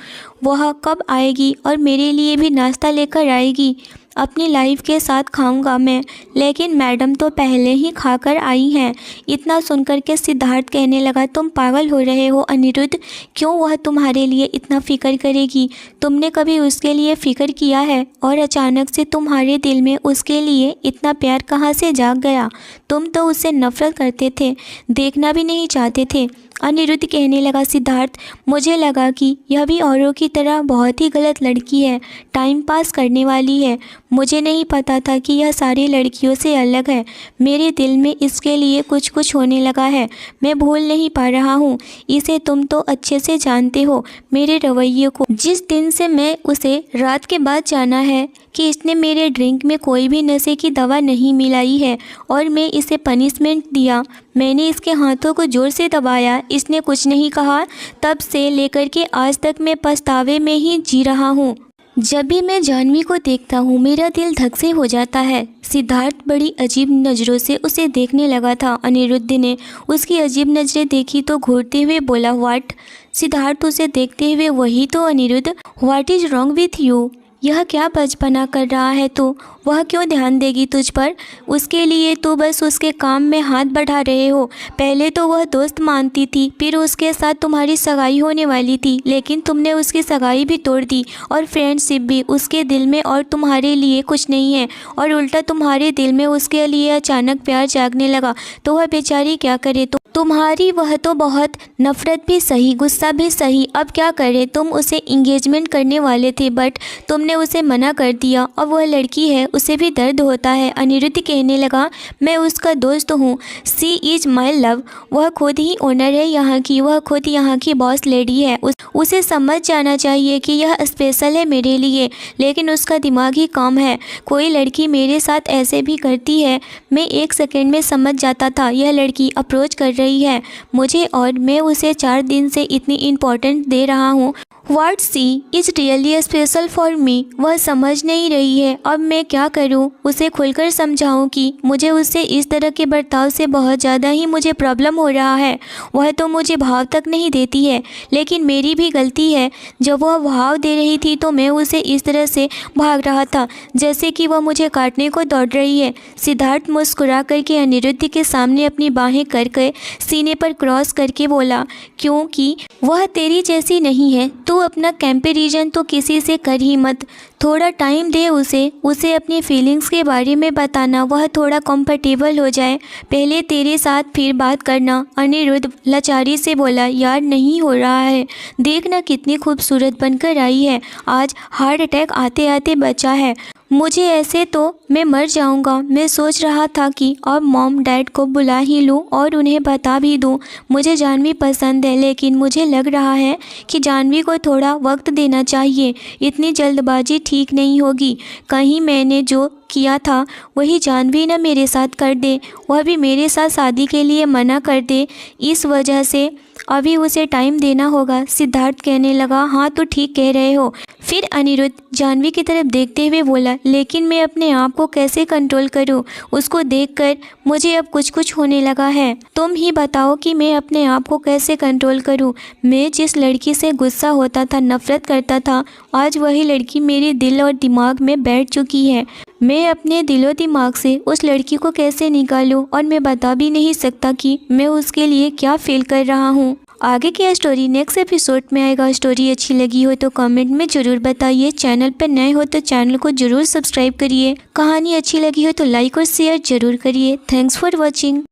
वह कब आएगी और मेरे लिए भी नाश्ता लेकर आएगी। अपनी लाइफ के साथ खाऊंगा मैं, लेकिन मैडम तो पहले ही खाकर आई हैं। इतना सुनकर के सिद्धार्थ कहने लगा, तुम पागल हो रहे हो अनिरुद्ध। क्यों वह तुम्हारे लिए इतना फ़िक्र करेगी। तुमने कभी उसके लिए फ़िक्र किया है। और अचानक से तुम्हारे दिल में उसके लिए इतना प्यार कहाँ से जाग गया। तुम तो उससे नफ़रत करते थे, देखना भी नहीं चाहते थे। अनिरुद्ध कहने लगा, सिद्धार्थ मुझे लगा कि यह भी औरों की तरह बहुत ही गलत लड़की है, टाइम पास करने वाली है। मुझे नहीं पता था कि यह सारी लड़कियों से अलग है। मेरे दिल में इसके लिए कुछ होने लगा है। मैं भूल नहीं पा रहा हूँ इसे। तुम तो अच्छे से जानते हो मेरे रवैये को। जिस दिन से मैं उसे रात के बाद जाना है कि इसने मेरे ड्रिंक में कोई भी नशे की दवा नहीं मिलाई है और मैं इसे पनिशमेंट दिया। मैंने इसके हाथों को ज़ोर से दबाया, इसने कुछ नहीं कहा। तब से लेकर के आज तक मैं पछतावे में ही जी रहा हूँ। जब भी मैं जाह्नवी को देखता हूँ मेरा दिल धक से हो जाता है। सिद्धार्थ बड़ी अजीब नज़रों से उसे देखने लगा था। अनिरुद्ध ने उसकी अजीब नज़रें देखी तो घूरते हुए बोला, व्हाट। सिद्धार्थ उसे देखते हुए, वही तो Anirudh. What is wrong with you. यह क्या बचपना कर रहा है तू। वह क्यों ध्यान देगी तुझ पर। उसके लिए तो बस उसके काम में हाथ बढ़ा रहे हो। पहले तो वह दोस्त मानती थी, फिर उसके साथ तुम्हारी सगाई होने वाली थी, लेकिन तुमने उसकी सगाई भी तोड़ दी और फ्रेंडशिप भी। उसके दिल में और तुम्हारे लिए कुछ नहीं है और उल्टा तुम्हारे दिल में उसके लिए अचानक प्यार जागने लगा तो वह बेचारी क्या करे। तो तुम्हारी वह तो बहुत नफ़रत भी सही, गुस्सा भी सही। अब क्या करे। तुम उसे इंगेजमेंट करने वाले थे बट तुमने उसे मना कर दिया और वह लड़की है, उसे भी दर्द होता है। अनिरुद्ध कहने लगा, मैं उसका दोस्त हूँ। सी इज़ माई लव। वह खुद ही ओनर है यहाँ की, वह खुद यहाँ की बॉस लेडी है। उसे समझ जाना चाहिए कि यह स्पेशल है मेरे लिए, लेकिन उसका दिमाग ही काम है। कोई लड़की मेरे साथ ऐसे भी करती है। मैं एक सेकंड में समझ जाता था यह लड़की अप्रोच कर रही है मुझे और मैं उसे 4 दिन से इतनी इम्पोर्टेंट दे रहा हूँ। What she is really special for me. वह समझ नहीं रही है। अब मैं क्या करूं, उसे खुलकर समझाऊं कि मुझे उससे इस तरह के बर्ताव से बहुत ज़्यादा ही मुझे प्रॉब्लम हो रहा है। वह तो मुझे भाव तक नहीं देती है, लेकिन मेरी भी गलती है। जब वह भाव दे रही थी तो मैं उसे इस तरह से भाग रहा था जैसे कि वह मुझे काटने को दौड़ रही है। सिद्धार्थ मुस्कुरा करके अनिरुद्ध के सामने अपनी बाहें करके सीने पर क्रॉस करके बोला, क्योंकि वह तेरी जैसी नहीं है। तू अपना कंपैरिजन तो किसी से कर ही मत। थोड़ा टाइम दे उसे अपनी फीलिंग्स के बारे में बताना, वह थोड़ा कंफर्टेबल हो जाए। पहले तेरे साथ फिर बात करना। अनिरुद्ध लाचारी से बोला, यार नहीं हो रहा है। देखना कितनी खूबसूरत बनकर आई है। आज हार्ट अटैक आते आते बचा है। मुझे ऐसे तो मैं मर जाऊंगा। मैं सोच रहा था कि अब मॉम डैड को बुला ही लूं और उन्हें बता भी दूं मुझे जाह्नवी पसंद है, लेकिन मुझे लग रहा है कि जाह्नवी को थोड़ा वक्त देना चाहिए। इतनी जल्दबाजी ठीक नहीं होगी। कहीं मैंने जो किया था वही जाह्नवी न मेरे साथ कर दे, वह भी मेरे साथ शादी के लिए मना कर दे। इस वजह से अभी उसे टाइम देना होगा। सिद्धार्थ कहने लगा, हाँ तो ठीक कह रहे हो। फिर अनिरुद्ध जाह्नवी की तरफ देखते हुए बोला, लेकिन मैं अपने आप को कैसे कंट्रोल करूं। उसको देखकर मुझे अब कुछ होने लगा है। तुम ही बताओ कि मैं अपने आप को कैसे कंट्रोल करूं। मैं जिस लड़की से गुस्सा होता था, नफरत करता था, आज वही लड़की मेरे दिल और दिमाग में बैठ चुकी है। मैं अपने दिलो दिमाग से उस लड़की को कैसे निकालूं और मैं बता भी नहीं सकता कि मैं उसके लिए क्या फील कर रहा हूं। आगे की स्टोरी नेक्स्ट एपिसोड में आएगा। स्टोरी अच्छी लगी हो तो कमेंट में ज़रूर बताइए। चैनल पर नए हो तो चैनल को ज़रूर सब्सक्राइब करिए। कहानी अच्छी लगी हो तो लाइक और शेयर ज़रूर करिए। Thanks for watching.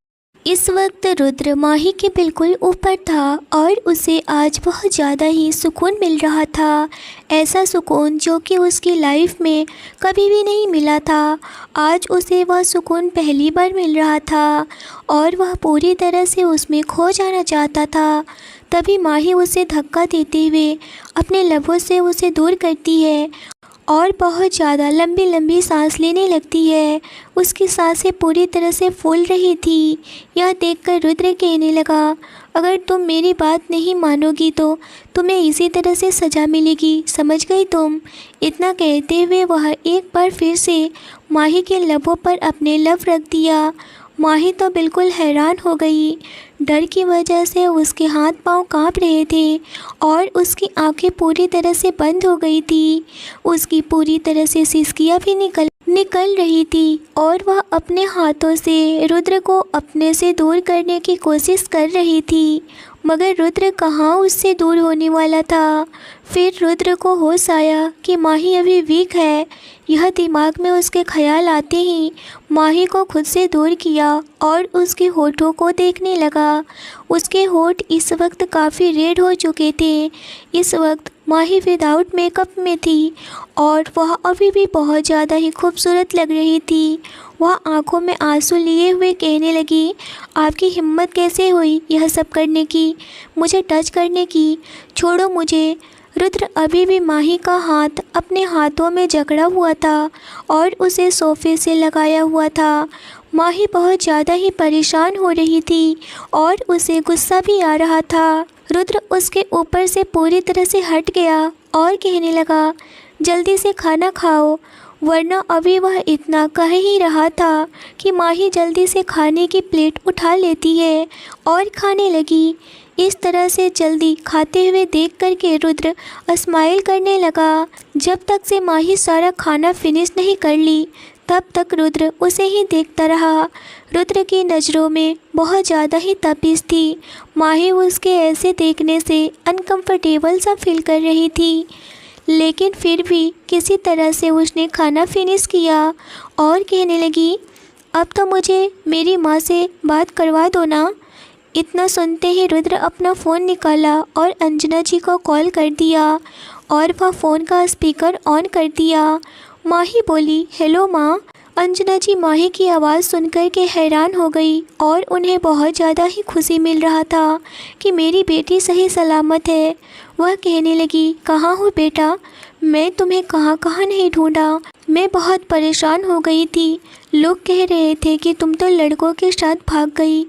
इस वक्त रुद्र माही के बिल्कुल ऊपर था और उसे आज बहुत ज़्यादा ही सुकून मिल रहा था। ऐसा सुकून जो कि उसकी लाइफ में कभी भी नहीं मिला था। आज उसे वह सुकून पहली बार मिल रहा था और वह पूरी तरह से उसमें खो जाना चाहता था। तभी माही उसे धक्का देते हुए अपने लबों से उसे दूर करती है और बहुत ज़्यादा लंबी लंबी सांस लेने लगती है। उसकी सांसें पूरी तरह से फूल रही थी। यह देखकर रुद्र कहने लगा, अगर तुम मेरी बात नहीं मानोगी तो तुम्हें इसी तरह से सज़ा मिलेगी, समझ गई तुम। इतना कहते हुए वह एक बार फिर से माही के लबों पर अपने लब रख दिया। माही तो बिल्कुल हैरान हो गई। डर की वजह से उसके हाथ पांव कांप रहे थे और उसकी आंखें पूरी तरह से बंद हो गई थी। उसकी पूरी तरह से सिसकियां भी निकल रही थी और वह अपने हाथों से रुद्र को अपने से दूर करने की कोशिश कर रही थी, मगर रुद्र कहाँ उससे दूर होने वाला था। फिर रुद्र को होश आया कि माही अभी वीक है। यह दिमाग में उसके ख्याल आते ही माही को खुद से दूर किया और उसके होठों को देखने लगा। उसके होठ इस वक्त काफ़ी रेड हो चुके थे। इस वक्त माही विदाउट मेकअप में थी और वह अभी भी बहुत ज़्यादा ही खूबसूरत लग रही थी। वह आंखों में आंसू लिए हुए कहने लगी, आपकी हिम्मत कैसे हुई यह सब करने की, मुझे टच करने की, छोड़ो मुझे। रुद्र अभी भी माही का हाथ अपने हाथों में जकड़ा हुआ था और उसे सोफे से लगाया हुआ था। माही बहुत ज़्यादा ही परेशान हो रही थी और उसे गुस्सा भी आ रहा था। रुद्र उसके ऊपर से पूरी तरह से हट गया और कहने लगा, जल्दी से खाना खाओ, वरना अभी वह इतना कह ही रहा था कि माही जल्दी से खाने की प्लेट उठा लेती है और खाने लगी। इस तरह से जल्दी खाते हुए देख कर के रुद्र स्माइल करने लगा। जब तक से माही सारा खाना फिनिश नहीं कर ली तब तक रुद्र उसे ही देखता रहा। रुद्र की नज़रों में बहुत ज़्यादा ही तपिश थी। माही उसके ऐसे देखने से अनकंफर्टेबल सा फील कर रही थी, लेकिन फिर भी किसी तरह से उसने खाना फिनिश किया और कहने लगी, अब तो मुझे मेरी माँ से बात करवा दो ना। इतना सुनते ही रुद्र अपना फ़ोन निकाला और अंजना जी को कॉल कर दिया और वह फ़ोन का स्पीकर ऑन कर दिया। माही बोली, हेलो माँ। अंजना जी माही की आवाज़ सुनकर के हैरान हो गई और उन्हें बहुत ज़्यादा ही खुशी मिल रहा था कि मेरी बेटी सही सलामत है। वह कहने लगी, कहाँ हो बेटा, मैं तुम्हें कहाँ कहाँ नहीं ढूंढा, मैं बहुत परेशान हो गई थी। लोग कह रहे थे कि तुम तो लड़कों के साथ भाग गई,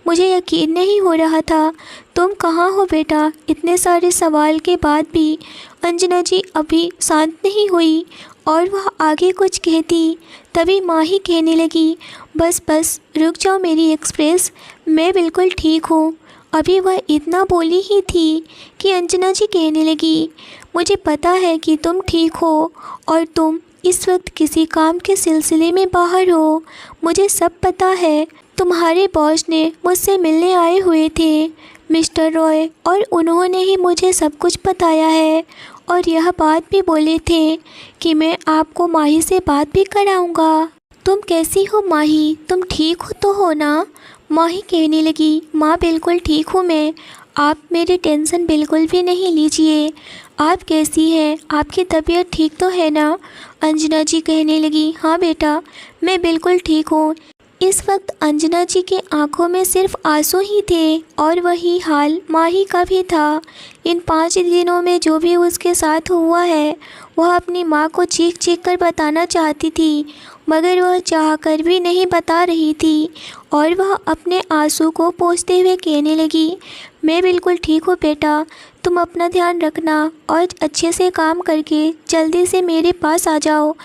मुझे यकीन नहीं हो रहा था। तुम कहाँ हो बेटा। इतने सारे सवाल के बाद भी अंजना जी अभी शांत नहीं हुई और वह आगे कुछ कहती, तभी माही कहने लगी, बस बस रुक जाओ मेरी एक्सप्रेस, मैं बिल्कुल ठीक हूँ। अभी वह इतना बोली ही थी कि अंजना जी कहने लगी, मुझे पता है कि तुम ठीक हो और तुम इस वक्त किसी काम के सिलसिले में बाहर हो। मुझे सब पता है। तुम्हारे बॉस ने मुझसे मिलने आए हुए थे, मिस्टर रॉय, और उन्होंने ही मुझे सब कुछ बताया है और यह बात भी बोले थे कि मैं आपको माही से बात भी कराऊंगा। तुम कैसी हो माही, तुम ठीक हो तो हो ना। माही कहने लगी, माँ बिल्कुल ठीक हूँ मैं, आप मेरी टेंशन बिल्कुल भी नहीं लीजिए। आप कैसी हैं, आपकी तबीयत ठीक तो है ना। अंजना जी कहने लगी, हाँ बेटा मैं बिल्कुल ठीक हूँ। इस वक्त अंजना जी के आंखों में सिर्फ आंसू ही थे और वही हाल माही का भी था। इन 5 दिनों में जो भी उसके साथ हुआ है वह अपनी माँ को चीख चीख कर बताना चाहती थी, मगर वह चाहकर भी नहीं बता रही थी और वह अपने आंसू को पोंछते हुए कहने लगी, मैं बिल्कुल ठीक हूँ बेटा, तुम अपना ध्यान रखना और अच्छे से काम करके जल्दी से मेरे पास आ जाओ।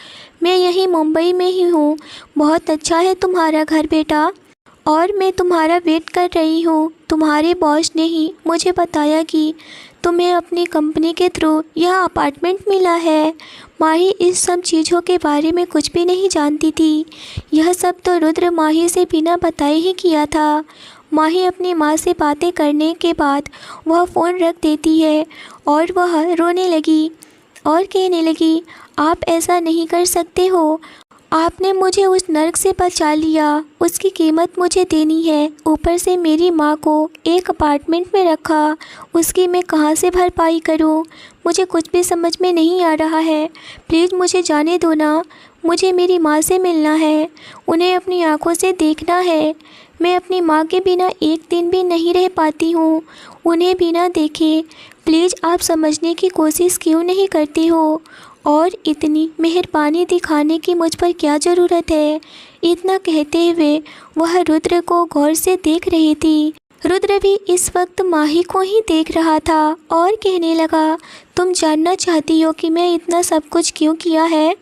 मैं यहीं मुंबई में ही हूँ। बहुत अच्छा है तुम्हारा घर बेटा और मैं तुम्हारा वेट कर रही हूँ। तुम्हारे बॉस ने ही मुझे बताया कि तुम्हें अपनी कंपनी के थ्रू यह अपार्टमेंट मिला है। माही इस सब चीज़ों के बारे में कुछ भी नहीं जानती थी। यह सब तो रुद्र माही से बिना बताए ही किया था। माही अपनी माँ से बातें करने के बाद वह फ़ोन रख देती है और वह रोने लगी और कहने लगी, आप ऐसा नहीं कर सकते हो, आपने मुझे उस नर्क से बचा लिया, उसकी कीमत मुझे देनी है। ऊपर से मेरी माँ को एक अपार्टमेंट में रखा, उसकी मैं कहाँ से भरपाई करूँ? मुझे कुछ भी समझ में नहीं आ रहा है। प्लीज़ मुझे जाने दो ना, मुझे मेरी माँ से मिलना है, उन्हें अपनी आँखों से देखना है। मैं अपनी माँ के बिना एक दिन भी नहीं रह पाती हूँ, उन्हें बिना देखे। प्लीज़ आप समझने की कोशिश क्यों नहीं करती हो? और इतनी मेहरबानी दिखाने की मुझ पर क्या ज़रूरत है? इतना कहते हुए वह रुद्र को गौर से देख रही थी। रुद्र भी इस वक्त माही को ही देख रहा था और कहने लगा, तुम जानना चाहती हो कि मैं इतना सब कुछ क्यों किया है?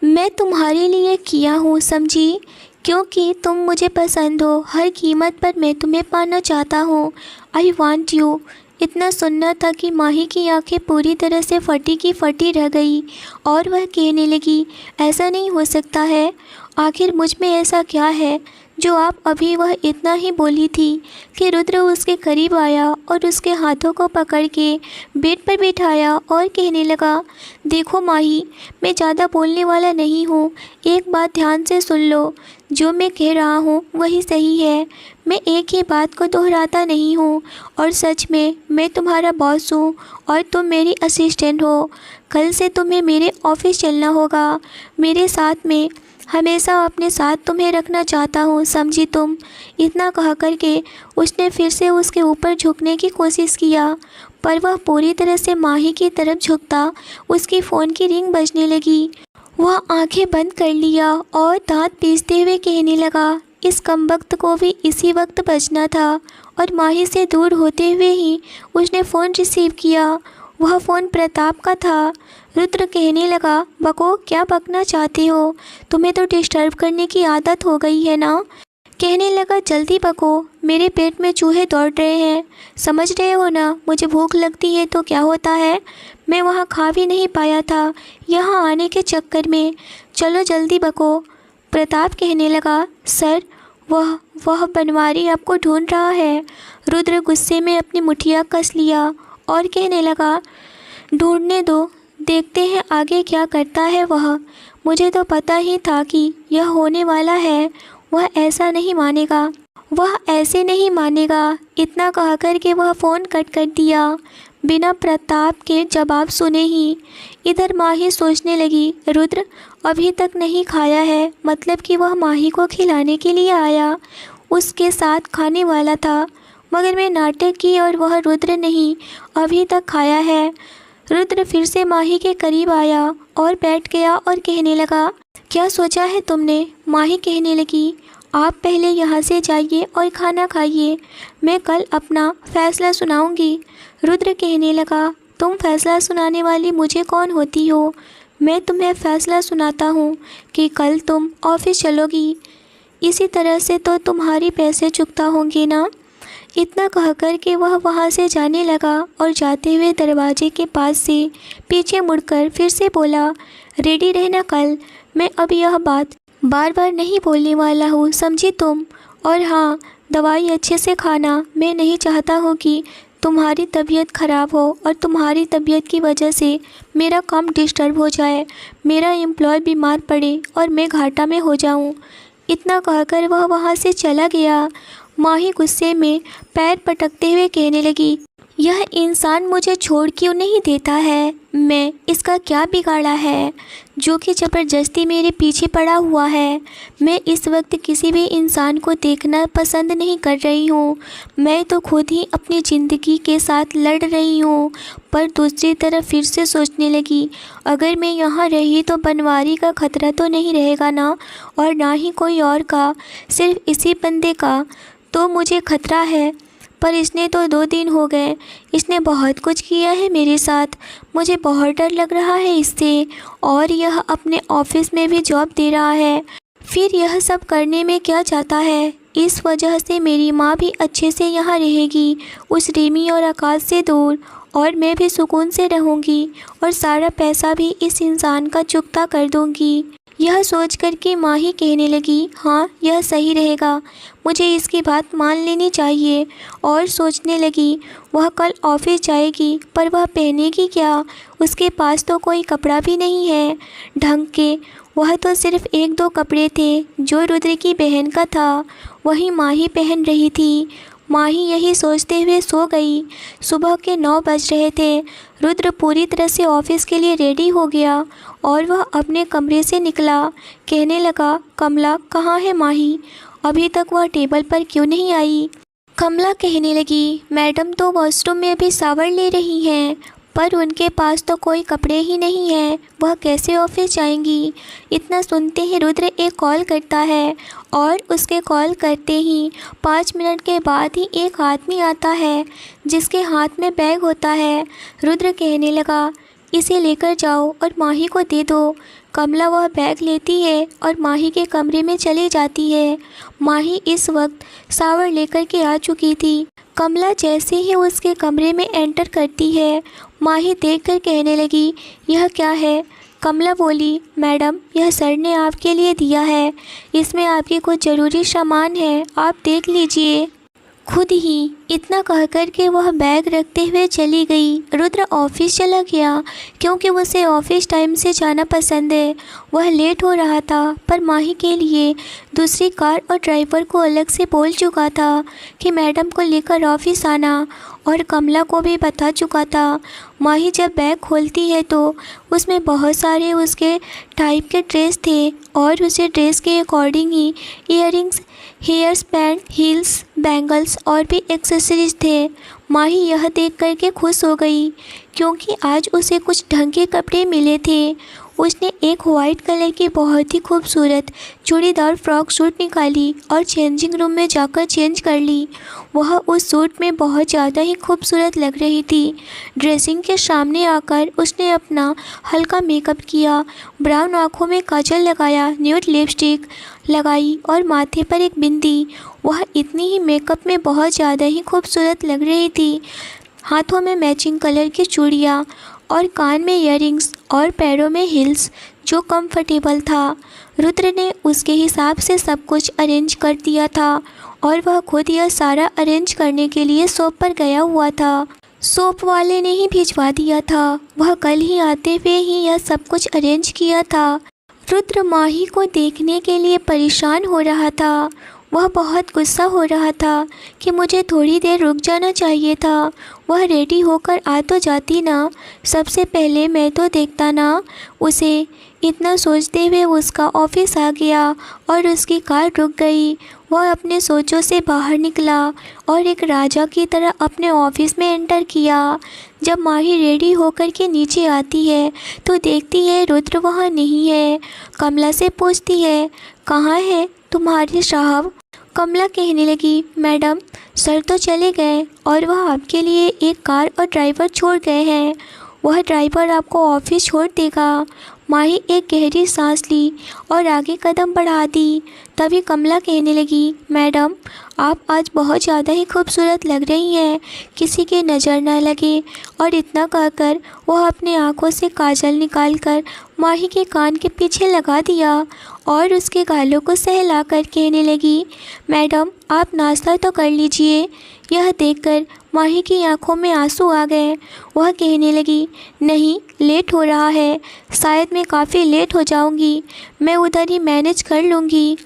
मैं तुम्हारे लिए किया हूँ, समझी? क्योंकि तुम मुझे पसंद हो, हर कीमत पर मैं तुम्हें पाना चाहता हूँ। I want you. इतना सुनना था कि माही की आंखें पूरी तरह से फटी की फटी रह गई और वह कहने लगी, ऐसा नहीं हो सकता है। आखिर मुझ में ऐसा क्या है जो आप अभी वह इतना ही बोली थी कि रुद्र उसके करीब आया और उसके हाथों को पकड़ के बेड पर बिठाया और कहने लगा, देखो माही, मैं ज़्यादा बोलने वाला नहीं हूँ, एक बात ध्यान से सुन लो। जो मैं कह रहा हूँ वही सही है, मैं एक ही बात को दोहराता नहीं हूँ। और सच में मैं तुम्हारा बॉस हूँ और तुम मेरी असिस्टेंट हो। कल से तुम्हें मेरे ऑफिस चलना होगा, मेरे साथ में, हमेशा अपने साथ तुम्हें रखना चाहता हूँ, समझी तुम? इतना कह कर के उसने फिर से उसके ऊपर झुकने की कोशिश किया, पर वह पूरी तरह से माही की तरफ झुकता उसकी फ़ोन की रिंग बजने लगी। वह आंखें बंद कर लिया और दांत पीसते हुए कहने लगा, इस कमबख्त को भी इसी वक्त बजना था। और माही से दूर होते हुए ही उसने फ़ोन रिसीव किया। वह फ़ोन प्रताप का था। रुद्र कहने लगा, बको, क्या बकना चाहते हो? तुम्हें तो डिस्टर्ब करने की आदत हो गई है ना? कहने लगा, जल्दी बको, मेरे पेट में चूहे दौड़ रहे हैं, समझ रहे हो ना? मुझे भूख लगती है तो क्या होता है, मैं वहाँ खा भी नहीं पाया था यहाँ आने के चक्कर में। चलो जल्दी बको। प्रताप कहने लगा, सर, वह बनवारी आपको ढूंढ रहा है। रुद्र गुस्से में अपनी मुठिया कस लिया और कहने लगा, ढूंढने दो, देखते हैं आगे क्या करता है वह। मुझे तो पता ही था कि यह होने वाला है। वह ऐसा नहीं मानेगा, वह ऐसे नहीं मानेगा। इतना कह कर के वह फ़ोन कट कर दिया बिना प्रताप के जवाब सुने ही। इधर माही सोचने लगी, रुद्र अभी तक नहीं खाया है, मतलब कि वह माही को खिलाने के लिए आया, उसके साथ खाने वाला था, मगर मैं नाटक की और वह रुद्र नहीं अभी तक खाया है। रुद्र फिर से माही के करीब आया और बैठ गया और कहने लगा, क्या सोचा है तुमने? माही कहने लगी, आप पहले यहाँ से जाइए और खाना खाइए, मैं कल अपना फ़ैसला सुनाऊंगी। रुद्र कहने लगा, तुम फ़ैसला सुनाने वाली मुझे कौन होती हो? मैं तुम्हें फ़ैसला सुनाता हूँ कि कल तुम ऑफिस चलोगी। इसी तरह से तो तुम्हारी पैसे चुकता होंगे ना? इतना कहकर के वह वहाँ से जाने लगा और जाते हुए दरवाजे के पास से पीछे मुड़कर फिर से बोला, रेडी रहना कल। मैं अब यह बात बार बार नहीं बोलने वाला हूँ, समझी तुम? और हाँ, दवाई अच्छे से खाना। मैं नहीं चाहता हूँ कि तुम्हारी तबीयत ख़राब हो और तुम्हारी तबीयत की वजह से मेरा काम डिस्टर्ब हो जाए, मेरा एम्प्लॉय बीमार पड़े और मैं घाटा में हो जाऊँ। इतना कहकर वह वहाँ से चला गया। माही गुस्से में पैर पटकते हुए कहने लगी, यह इंसान मुझे छोड़ क्यों नहीं देता है? मैं इसका क्या बिगाड़ा है जो कि ज़बरदस्ती मेरे पीछे पड़ा हुआ है? मैं इस वक्त किसी भी इंसान को देखना पसंद नहीं कर रही हूँ, मैं तो खुद ही अपनी ज़िंदगी के साथ लड़ रही हूँ। पर दूसरी तरफ फिर से सोचने लगी, अगर मैं यहाँ रही तो बनवारी का खतरा तो नहीं रहेगा ना, और ना ही कोई और का, सिर्फ इसी बंदे का तो मुझे खतरा है। पर इसने तो 2 दिन हो गए, इसने बहुत कुछ किया है मेरे साथ, मुझे बहुत डर लग रहा है इससे। और यह अपने ऑफिस में भी जॉब दे रहा है, फिर यह सब करने में क्या जाता है? इस वजह से मेरी माँ भी अच्छे से यहाँ रहेगी, उस रिमी और आकाश से दूर, और मैं भी सुकून से रहूँगी और सारा पैसा भी इस इंसान का चुकता कर दूँगी। यह सोच कर के माही कहने लगी, हाँ, यह सही रहेगा, मुझे इसकी बात मान लेनी चाहिए। और सोचने लगी, वह कल ऑफिस जाएगी, पर वह पहनेगी क्या? उसके पास तो कोई कपड़ा भी नहीं है ढंग के, वह तो सिर्फ एक दो कपड़े थे जो रुद्र की बहन का था, वही माही पहन रही थी। माही यही सोचते हुए सो गई। सुबह के 9 बज रहे थे। रुद्र पूरी तरह से ऑफिस के लिए रेडी हो गया और वह अपने कमरे से निकला। कहने लगा, कमला कहाँ है माही? अभी तक वह टेबल पर क्यों नहीं आई? कमला कहने लगी, मैडम तो वॉशरूम में अभी शावर ले रही हैं, पर उनके पास तो कोई कपड़े ही नहीं हैं, वह कैसे ऑफिस जाएंगी? इतना सुनते ही रुद्र एक कॉल करता है और उसके कॉल करते ही 5 मिनट के बाद ही एक आदमी आता है जिसके हाथ में बैग होता है। रुद्र कहने लगा, इसे लेकर जाओ और माही को दे दो। कमला वह बैग लेती है और माही के कमरे में चली जाती है। माही इस वक्त शावर लेकर के आ चुकी थी। कमला जैसे ही उसके कमरे में एंटर करती है, माही देखकर कहने लगी, यह क्या है? कमला बोली, मैडम यह सर ने आपके लिए दिया है, इसमें आपके कुछ ज़रूरी सामान है, आप देख लीजिए खुद ही। इतना कह कर के वह बैग रखते हुए चली गई। रुद्र ऑफिस चला गया क्योंकि उसे ऑफिस टाइम से जाना पसंद है। वह लेट हो रहा था, पर माही के लिए दूसरी कार और ड्राइवर को अलग से बोल चुका था कि मैडम को लेकर ऑफिस आना, और कमला को भी बता चुका था। माही जब बैग खोलती है तो उसमें बहुत सारे उसके टाइप के ड्रेस थे और उसे ड्रेस के अकॉर्डिंग ही earrings, hair band, heels, bangles और भी एक्सेसरीज थे। माही यह देख कर के खुश हो गई क्योंकि आज उसे कुछ ढंग के कपड़े मिले थे। उसने एक वाइट कलर की बहुत ही खूबसूरत चूड़ीदार फ्रॉक सूट निकाली और चेंजिंग रूम में जाकर चेंज कर ली। वह उस सूट में बहुत ज़्यादा ही खूबसूरत लग रही थी। ड्रेसिंग के सामने आकर उसने अपना हल्का मेकअप किया, ब्राउन आँखों में काजल लगाया, न्यूड लिपस्टिक लगाई और माथे पर एक बिंदी। वह इतनी ही मेकअप में बहुत ज़्यादा ही खूबसूरत लग रही थी। हाथों में मैचिंग कलर की चूड़ियाँ और कान में ईयरिंग्स और पैरों में हील्स जो कंफर्टेबल था। रुद्र ने उसके हिसाब से सब कुछ अरेंज कर दिया था और वह खुद यह सारा अरेंज करने के लिए शॉप पर गया हुआ था। शॉप वाले ने ही भिजवा दिया था, वह कल ही आते हुए ही यह सब कुछ अरेंज किया था। रुद्र माही को देखने के लिए परेशान हो रहा था। वह बहुत गुस्सा हो रहा था कि मुझे थोड़ी देर रुक जाना चाहिए था। वह रेडी होकर आ तो जाती ना, सबसे पहले मैं तो देखता ना उसे। इतना सोचते हुए उसका ऑफिस आ गया और उसकी कार रुक गई। वह अपने सोचों से बाहर निकला और एक राजा की तरह अपने ऑफिस में एंटर किया। जब माही रेडी होकर के नीचे आती है तो देखती है रुद्र वहाँ नहीं है। कमला से पूछती है, कहाँ है तुम्हारे साहब? कमला कहने लगी, मैडम सर तो चले गए और वह आपके लिए एक कार और ड्राइवर छोड़ गए हैं, वह ड्राइवर आपको ऑफिस छोड़ देगा। माही एक गहरी सांस ली और आगे कदम बढ़ा दी। तभी कमला कहने लगी, मैडम आप आज बहुत ज़्यादा ही खूबसूरत लग रही हैं, किसी की नज़र न लगे। और इतना कहकर वह अपने आँखों से काजल निकालकर माही के कान के पीछे लगा दिया और उसके गालों को सहला कर कहने लगी, मैडम आप नाश्ता तो कर लीजिए। यह देखकर माही की आंखों में आंसू आ गए। वह कहने लगी, नहीं लेट हो रहा है, शायद मैं काफ़ी लेट हो जाऊंगी, मैं उधर ही मैनेज कर लूँगी।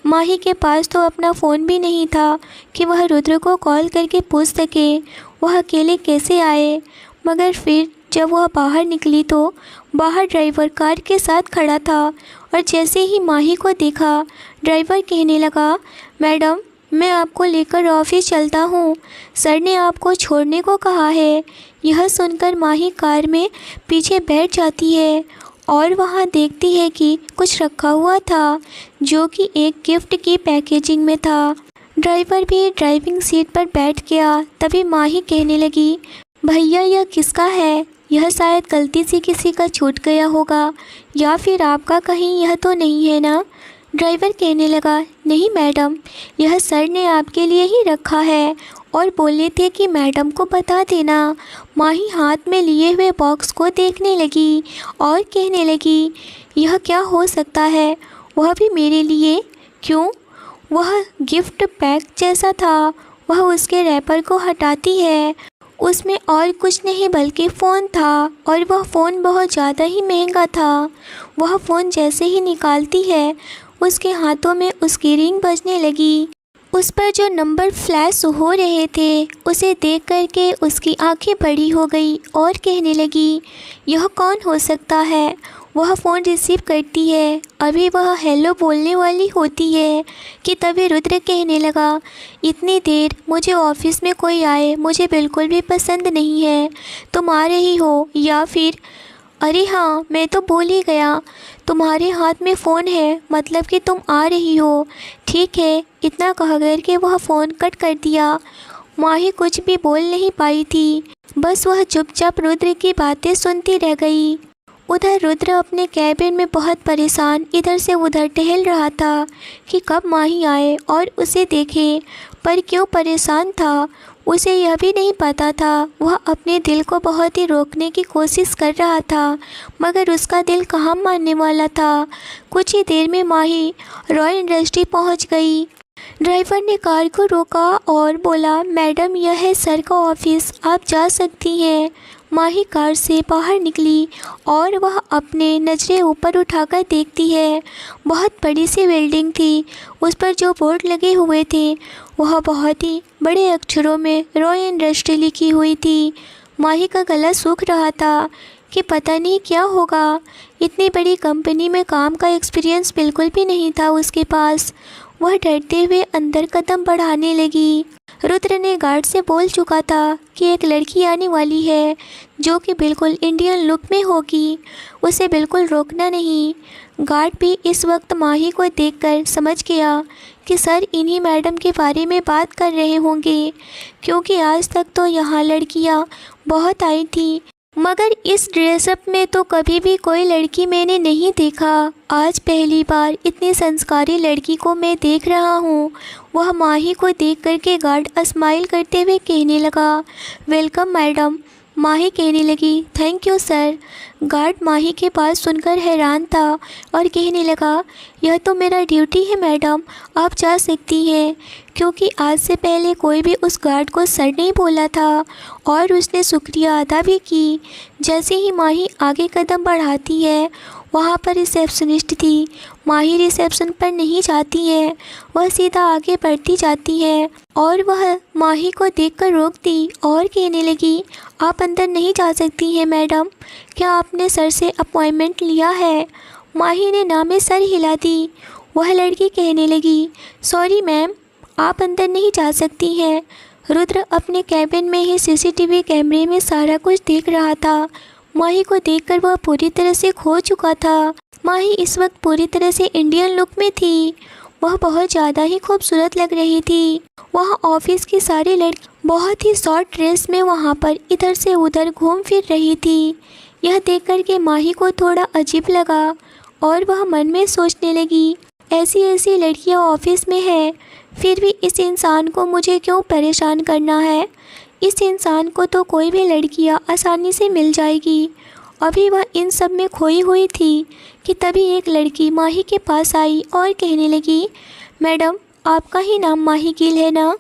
माही के पास तो अपना फ़ोन भी नहीं था कि वह रुद्र को कॉल करके पूछ सके वह अकेले कैसे आए। मगर फिर जब वह बाहर निकली तो बाहर ड्राइवर कार के साथ खड़ा था और जैसे ही माही को देखा ड्राइवर कहने लगा, मैडम मैं आपको लेकर ऑफिस चलता हूँ, सर ने आपको छोड़ने को कहा है। यह सुनकर माही कार में पीछे बैठ जाती है और वहाँ देखती है कि कुछ रखा हुआ था जो कि एक गिफ्ट की पैकेजिंग में था। ड्राइवर भी ड्राइविंग सीट पर बैठ गया। तभी माही कहने लगी, भैया यह किसका है? यह शायद गलती से किसी का छूट गया होगा या फिर आपका कहीं यह तो नहीं है ना? ड्राइवर कहने लगा, नहीं मैडम यह सर ने आपके लिए ही रखा है और बोले थे कि मैडम को बता देना। माही हाथ में लिए हुए बॉक्स को देखने लगी और कहने लगी, यह क्या हो सकता है, वह भी मेरे लिए? क्यों? वह गिफ्ट पैक जैसा था। वह उसके रैपर को हटाती है उसमें और कुछ नहीं बल्कि फ़ोन था, और वह फ़ोन बहुत ज़्यादा ही महंगा था। वह फ़ोन जैसे ही निकालती है, उसके हाथों में उसकी रिंग बजने लगी। उस पर जो नंबर फ्लैश हो रहे थे, उसे देख कर के उसकी आंखें बड़ी हो गई और कहने लगी, यह कौन हो सकता है। वह फ़ोन रिसीव करती है, अभी वह हेलो बोलने वाली होती है कि तभी रुद्र कहने लगा, इतनी देर मुझे ऑफिस में कोई आए मुझे बिल्कुल भी पसंद नहीं है। तुम आ रही हो या फिर अरे हाँ, मैं तो भूल ही गया, तुम्हारे हाथ में फ़ोन है, मतलब कि तुम आ रही हो। ठीक है, इतना कह कर के वह फ़ोन कट कर दिया। माही कुछ भी बोल नहीं पाई थी, बस वह चुपचाप रुद्र की बातें सुनती रह गई। उधर रुद्र अपने कैबिन में बहुत परेशान इधर से उधर टहल रहा था कि कब माही आए और उसे देखे, पर क्यों परेशान था उसे यह भी नहीं पता था। वह अपने दिल को बहुत ही रोकने की कोशिश कर रहा था, मगर उसका दिल कहाँ मानने वाला था। कुछ ही देर में माही रॉय इंडस्ट्री पहुंच गई। ड्राइवर ने कार को रोका और बोला, मैडम यह है सर का ऑफिस, आप जा सकती हैं। माही कार से बाहर निकली और वह अपने नज़रें ऊपर उठाकर देखती है। बहुत बड़ी सी बिल्डिंग थी, उस पर जो बोर्ड लगे हुए थे वह बहुत ही बड़े अक्षरों में रॉय इंडस्ट्री लिखी हुई थी। माही का गला सूख रहा था कि पता नहीं क्या होगा। इतनी बड़ी कंपनी में काम का एक्सपीरियंस बिल्कुल भी नहीं था उसके पास। वह डरते हुए अंदर कदम बढ़ाने लगी। रुद्र ने गार्ड से बोल चुका था कि एक लड़की आने वाली है जो कि बिल्कुल इंडियन लुक में होगी, उसे बिल्कुल रोकना नहीं। गार्ड भी इस वक्त माही को देखकर समझ गया कि सर इन्हीं मैडम के बारे में बात कर रहे होंगे, क्योंकि आज तक तो यहाँ लड़कियाँ बहुत आई थी, मगर इस ड्रेसअप में तो कभी भी कोई लड़की मैंने नहीं देखा। आज पहली बार इतनी संस्कारी लड़की को मैं देख रहा हूँ। वह माही को देख कर के गार्ड स्माइल करते हुए कहने लगा, वेलकम मैडम। माही कहने लगी, थैंक यू सर। गार्ड माही के बात सुनकर हैरान था और कहने लगा, यह तो मेरा ड्यूटी है मैडम, आप जा सकती हैं, क्योंकि आज से पहले कोई भी उस गार्ड को सर नहीं बोला था और उसने शुक्रिया अदा भी की। जैसे ही माही आगे कदम बढ़ाती है, वहाँ पर रिसेप्शनिस्ट थी। माही रिसेप्शन पर नहीं जाती है, वह सीधा आगे बढ़ती जाती है और वह माही को देखकर रोक दी और कहने लगी, आप अंदर नहीं जा सकती हैं मैडम, क्या आपने सर से अपॉइंटमेंट लिया है। माही ने ना में सर हिला दी। वह लड़की कहने लगी, सॉरी मैम, आप अंदर नहीं जा सकती हैं। रुद्र अपने कैबिन में ही सीसीटीवी कैमरे में सारा कुछ देख रहा था। माही को देखकर वह पूरी तरह से खो चुका था। माही इस वक्त पूरी तरह से इंडियन लुक में थी। वह बहुत ज़्यादा ही खूबसूरत लग रही थी। वहाँ ऑफिस की सारी लड़की बहुत ही शॉर्ट ड्रेस में वहाँ पर इधर से उधर घूम फिर रही थी। यह देखकर के माही को थोड़ा अजीब लगा और वह मन में सोचने लगी, ऐसी ऐसी लड़कियाँ ऑफिस में हैं, फिर भी इस इंसान को मुझे क्यों परेशान करना है। इस इंसान को तो कोई भी लड़कियाँ आसानी से मिल जाएगी। अभी वह इन सब में खोई हुई थी कि तभी एक लड़की माही के पास आई और कहने लगी, मैडम आपका ही नाम माही गिल है ना।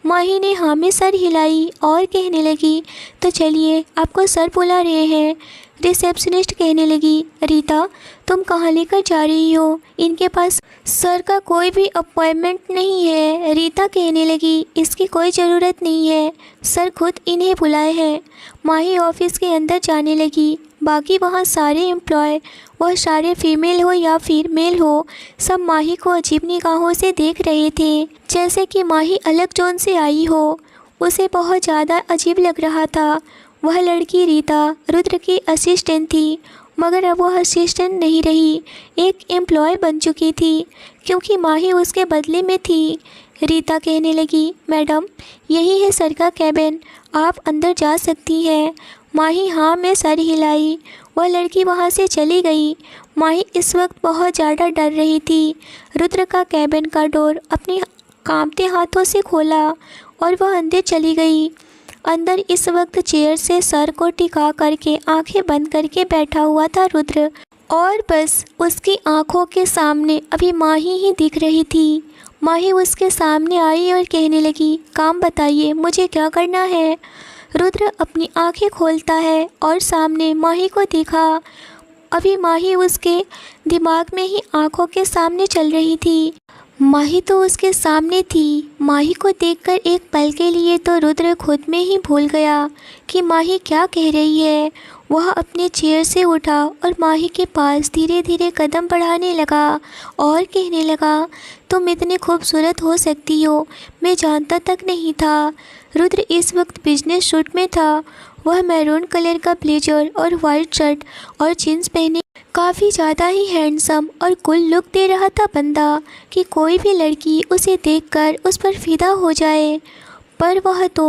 माही ने हाँ में सर हिलाई और कहने लगी, तो चलिए आपको सर बुला रहे हैं। रिसेप्शनिस्ट कहने लगी, रीता तुम कहाँ लेकर जा रही हो, इनके पास सर का कोई भी अपॉइंटमेंट नहीं है। रीता कहने लगी, इसकी कोई ज़रूरत नहीं है, सर खुद इन्हें बुलाए हैं। माही ऑफिस के अंदर जाने लगी। बाकी वहाँ सारे एम्प्लॉय, वह सारे फीमेल हो या फिर मेल हो, सब माही को अजीब निगाहों से देख रहे थे, जैसे कि माही अलग जोन से आई हो। उसे बहुत ज़्यादा अजीब लग रहा था। वह लड़की रीता रुद्र की असिस्टेंट थी, मगर अब वह असिस्टेंट नहीं रही, एक एम्प्लॉय बन चुकी थी, क्योंकि माही उसके बदले में थी। रीता कहने लगी, मैडम यही है सर का कैबिन, आप अंदर जा सकती हैं। माही हाँ में सर हिलाई। वह लड़की वहाँ से चली गई। माही इस वक्त बहुत ज़्यादा डर रही थी। रुद्र का कैबिन का डोर अपने कांपते हाथों से खोला और वह अंदर चली गई। अंदर इस वक्त चेयर से सर को टिका करके आंखें बंद करके बैठा हुआ था रुद्र, और बस उसकी आंखों के सामने अभी माही ही दिख रही थी। माही उसके सामने आई और कहने लगी, काम बताइए मुझे क्या करना है। रुद्र अपनी आंखें खोलता है और सामने माही को देखा। अभी माही उसके दिमाग में ही आंखों के सामने चल रही थी। माही तो उसके सामने थी। माही को देखकर एक पल के लिए तो रुद्र खुद में ही भूल गया कि माही क्या कह रही है। वह अपने चेयर से उठा और माही के पास धीरे धीरे कदम बढ़ाने लगा और कहने लगा, तुम इतनी खूबसूरत हो सकती हो, मैं जानता तक नहीं था। रुद्र इस वक्त बिजनेस शूट में था। वह मैरून कलर का ब्लेजर और वाइट शर्ट और जीन्स पहने काफ़ी ज़्यादा ही हैंडसम और कूल लुक दे रहा था बंदा कि कोई भी लड़की उसे देखकर उस पर फिदा हो जाए। पर वह तो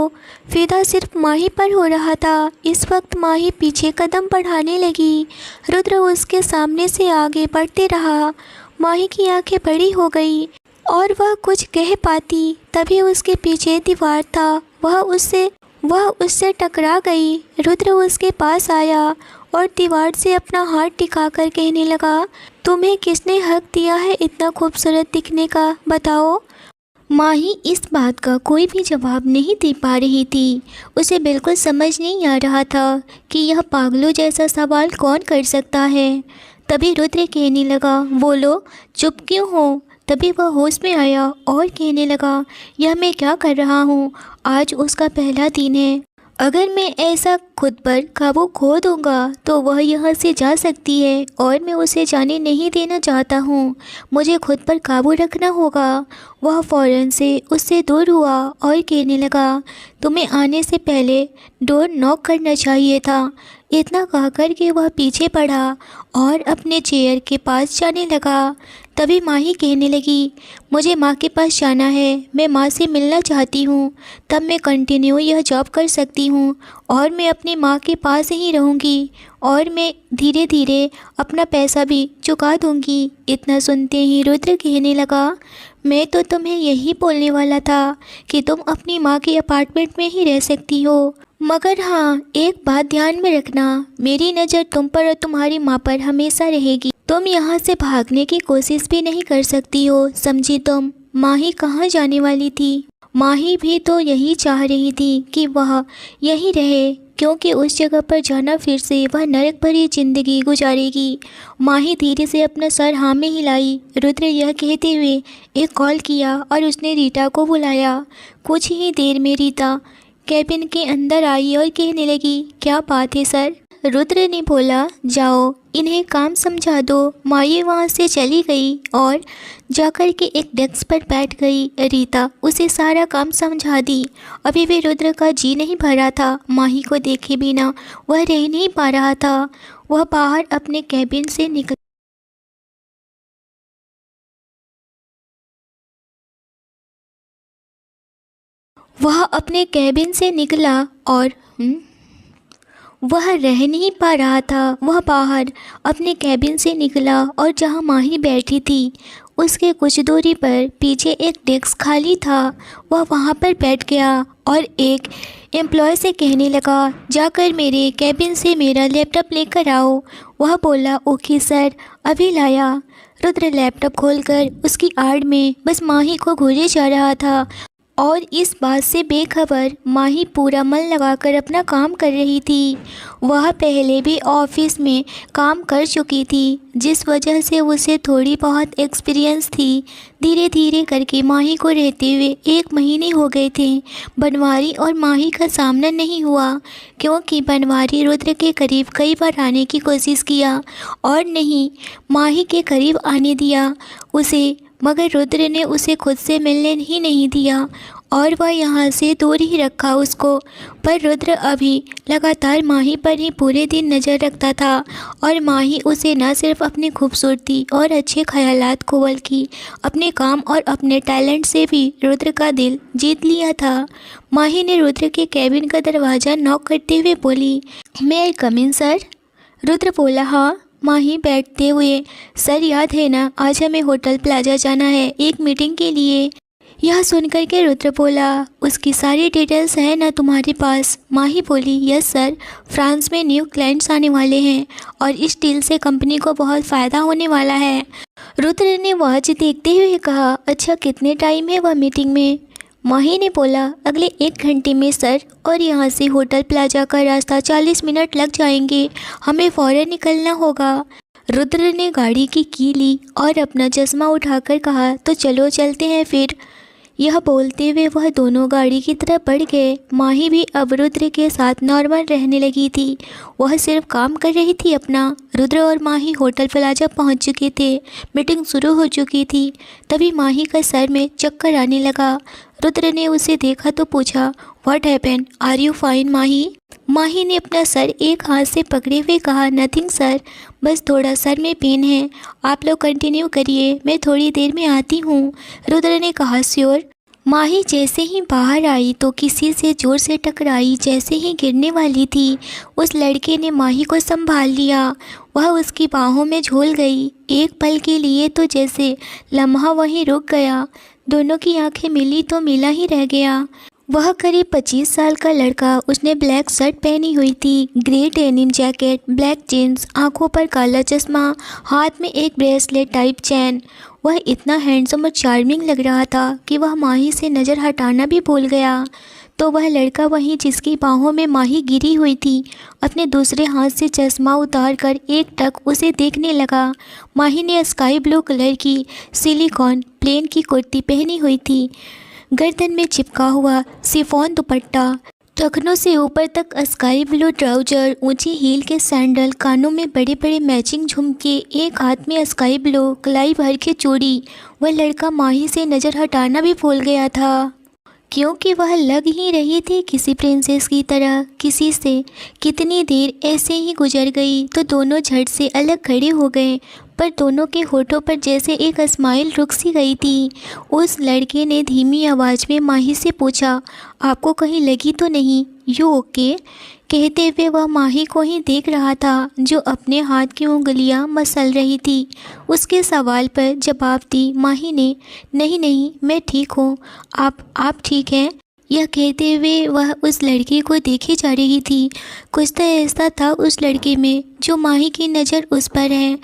फिदा सिर्फ माही पर हो रहा था। इस वक्त माही पीछे कदम बढ़ाने लगी। रुद्र उसके सामने से आगे बढ़ते रहा। माही की आंखें बड़ी हो गई और वह कुछ कह पाती, तभी उसके पीछे दीवार था। वह उससे टकरा गई। रुद्र उसके पास आया और दीवार से अपना हाथ टिकाकर कहने लगा, तुम्हें किसने हक दिया है इतना खूबसूरत दिखने का, बताओ। माही इस बात का कोई भी जवाब नहीं दे पा रही थी। उसे बिल्कुल समझ नहीं आ रहा था कि यह पागलों जैसा सवाल कौन कर सकता है। तभी रुद्र कहने लगा, बोलो, चुप क्यों हो। तभी वह होश में आया और कहने लगा, यह मैं क्या कर रहा हूँ, आज उसका पहला दिन है। अगर मैं ऐसा खुद पर काबू खो दूंगा तो वह यहाँ से जा सकती है और मैं उसे जाने नहीं देना चाहता हूँ। मुझे खुद पर काबू रखना होगा। वह फ़ौरन से उससे दूर हुआ और कहने लगा, तुम्हें आने से पहले डोर नॉक करना चाहिए था। इतना कहकर के वह पीछे पड़ा और अपने चेयर के पास जाने लगा। तभी माही कहने लगी, मुझे माँ के पास जाना है, मैं माँ से मिलना चाहती हूँ, तब मैं कंटिन्यू यह जॉब कर सकती हूँ और मैं अपनी माँ के पास ही रहूँगी और मैं धीरे धीरे अपना पैसा भी चुका दूँगी। इतना सुनते ही रुद्र कहने लगा, मैं तो तुम्हें यही बोलने वाला था कि तुम अपनी माँ के अपार्टमेंट में ही रह सकती हो, मगर हाँ, एक बात ध्यान में रखना, मेरी नज़र तुम पर और तुम्हारी माँ पर हमेशा रहेगी। तुम यहाँ से भागने की कोशिश भी नहीं कर सकती हो, समझी तुम। माही कहाँ जाने वाली थी। माही भी तो यही चाह रही थी कि वह यहीं रहे, क्योंकि उस जगह पर जाना फिर से वह नरक भरी जिंदगी गुजारेगी। माही धीरे से अपना सर हाँ में हिलाई। रुद्र यह कहते हुए एक कॉल किया और उसने रीटा को बुलाया। कुछ ही देर में रीटा कैबिन के अंदर आई और कहने लगी, क्या बात है सर। रुद्र ने बोला, जाओ इन्हें काम समझा दो। माही वहाँ से चली गई और जाकर के एक डेस्क पर बैठ गई। रीता उसे सारा काम समझा दी। अभी भी रुद्र का जी नहीं भरा था। माही को देखे बिना वह रह नहीं पा रहा था। वह बाहर अपने कैबिन से निकल वह अपने कैबिन से निकला और वह रह नहीं पा रहा था। वह बाहर अपने कैबिन से निकला और जहां माही बैठी थी उसके कुछ दूरी पर पीछे एक डेस्क खाली था। वह वहां पर बैठ गया और एक एम्प्लॉय से कहने लगा, जाकर मेरे कैबिन से मेरा लैपटॉप लेकर आओ। वह बोला, ओके सर, अभी लाया। रुद्र लैपटॉप खोलकर उसकी आड़ में बस माही को घूरे जा रहा था और इस बात से बेखबर माही पूरा मन लगाकर अपना काम कर रही थी। वह पहले भी ऑफिस में काम कर चुकी थी, जिस वजह से उसे थोड़ी बहुत एक्सपीरियंस थी। धीरे धीरे करके माही को रहते हुए 1 महीने हो गए थे। बनवारी और माही का सामना नहीं हुआ, क्योंकि बनवारी रुद्र के करीब कई बार आने की कोशिश किया और नहीं माही के करीब आने दिया उसे, मगर रुद्र ने उसे खुद से मिलने ही नहीं दिया और वह यहाँ से दूर ही रखा उसको। पर रुद्र अभी लगातार माही पर ही पूरे दिन नज़र रखता था और माही उसे न सिर्फ अपनी खूबसूरती और अच्छे ख्यालात को बल्कि अपने काम और अपने टैलेंट से भी रुद्र का दिल जीत लिया था। माही ने रुद्र के कैबिन का दरवाज़ा नॉक करते हुए बोली, मे आई कम इन सर। रुद्र बोला, हाँ। माही बैठते हुए, सर याद है ना, आज हमें होटल प्लाजा जाना है एक मीटिंग के लिए। यह सुनकर के रुद्र बोला, उसकी सारी डिटेल्स है ना तुम्हारे पास। माही बोली, यस सर, फ्रांस में न्यू क्लाइंट्स आने वाले हैं और इस डील से कंपनी को बहुत फ़ायदा होने वाला है। रुद्र ने वॉच देखते हुए कहा, अच्छा कितने टाइम है वह मीटिंग में। माही ने बोला, अगले 1 घंटे में सर, और यहाँ से होटल प्लाजा का रास्ता 40 मिनट लग जाएंगे। हमें फ़ौरन निकलना होगा। रुद्र ने गाड़ी की ली और अपना चश्मा उठाकर कहा, तो चलो चलते हैं फिर। यह बोलते हुए वह दोनों गाड़ी की तरफ बढ़ गए। माही भी अब रुद्र के साथ नॉर्मल रहने लगी थी। वह सिर्फ काम कर रही थी अपना। रुद्र और माही होटल प्लाजा पहुंच चुके थे। मीटिंग शुरू हो चुकी थी। तभी माही का सर में चक्कर आने लगा। रुद्र ने उसे देखा तो पूछा, what happened, are you fine Mahi? Mahi ने अपना सर एक हाथ से पकड़े हुए कहा, नथिंग सर, बस थोड़ा सर में पेन है। आप लोग कंटिन्यू करिए, मैं थोड़ी देर में आती हूँ। रुद्र ने कहा, श्योर। माही जैसे ही बाहर आई तो किसी से ज़ोर से टकराई। जैसे ही गिरने वाली थी, उस लड़के ने माही को संभाल लिया। वह उसकी बाहों में झूल गई। एक पल के लिए तो जैसे लम्हा वहीं रुक गया। दोनों की आंखें मिली तो मिला ही रह गया। वह करीब 25 साल का लड़का। उसने ब्लैक शर्ट पहनी हुई थी, grey denim jacket, black jeans, आंखों पर काला चश्मा, हाथ में एक ब्रेसलेट टाइप चैन। वह इतना हैंडसम और चार्मिंग लग रहा था कि वह माही से नज़र हटाना भी भूल गया। तो वह लड़का वहीं जिसकी बाहों में माही गिरी हुई थी, अपने दूसरे हाथ से चश्मा उतार कर एक टक उसे देखने लगा। माही ने स्काई ब्लू कलर की सिलिकॉन प्लेन की कुर्ती पहनी हुई थी, गर्दन में चिपका हुआ शिफॉन दुपट्टा, टखनों से ऊपर तक स्काई ब्लू ट्राउजर, ऊंची हील के सैंडल, कानों में बड़े बड़े मैचिंग झुमके, एक हाथ में स्काई ब्लू कलाई भर के चूड़ी। वह लड़का माही से नज़र हटाना भी भूल गया था, क्योंकि वह लग ही रही थी किसी प्रिंसेस की तरह। किसी से कितनी देर ऐसे ही गुजर गई तो दोनों झट से अलग खड़े हो गए, पर दोनों के होठों पर जैसे एक स्माइल रुक सी गई थी। उस लड़के ने धीमी आवाज़ में माही से पूछा, आपको कहीं लगी तो नहीं? You okay? कहते हुए वह माही को ही देख रहा था, जो अपने हाथ की उंगलियां मसल रही थी। उसके सवाल पर जवाब दी माही ने, नहीं नहीं, मैं ठीक हूँ। आप ठीक हैं? यह कहते हुए वह उस लड़के को देखे जा रही थी। कुछ तो ऐसा था उस लड़के में जो माही की नज़र उस पर है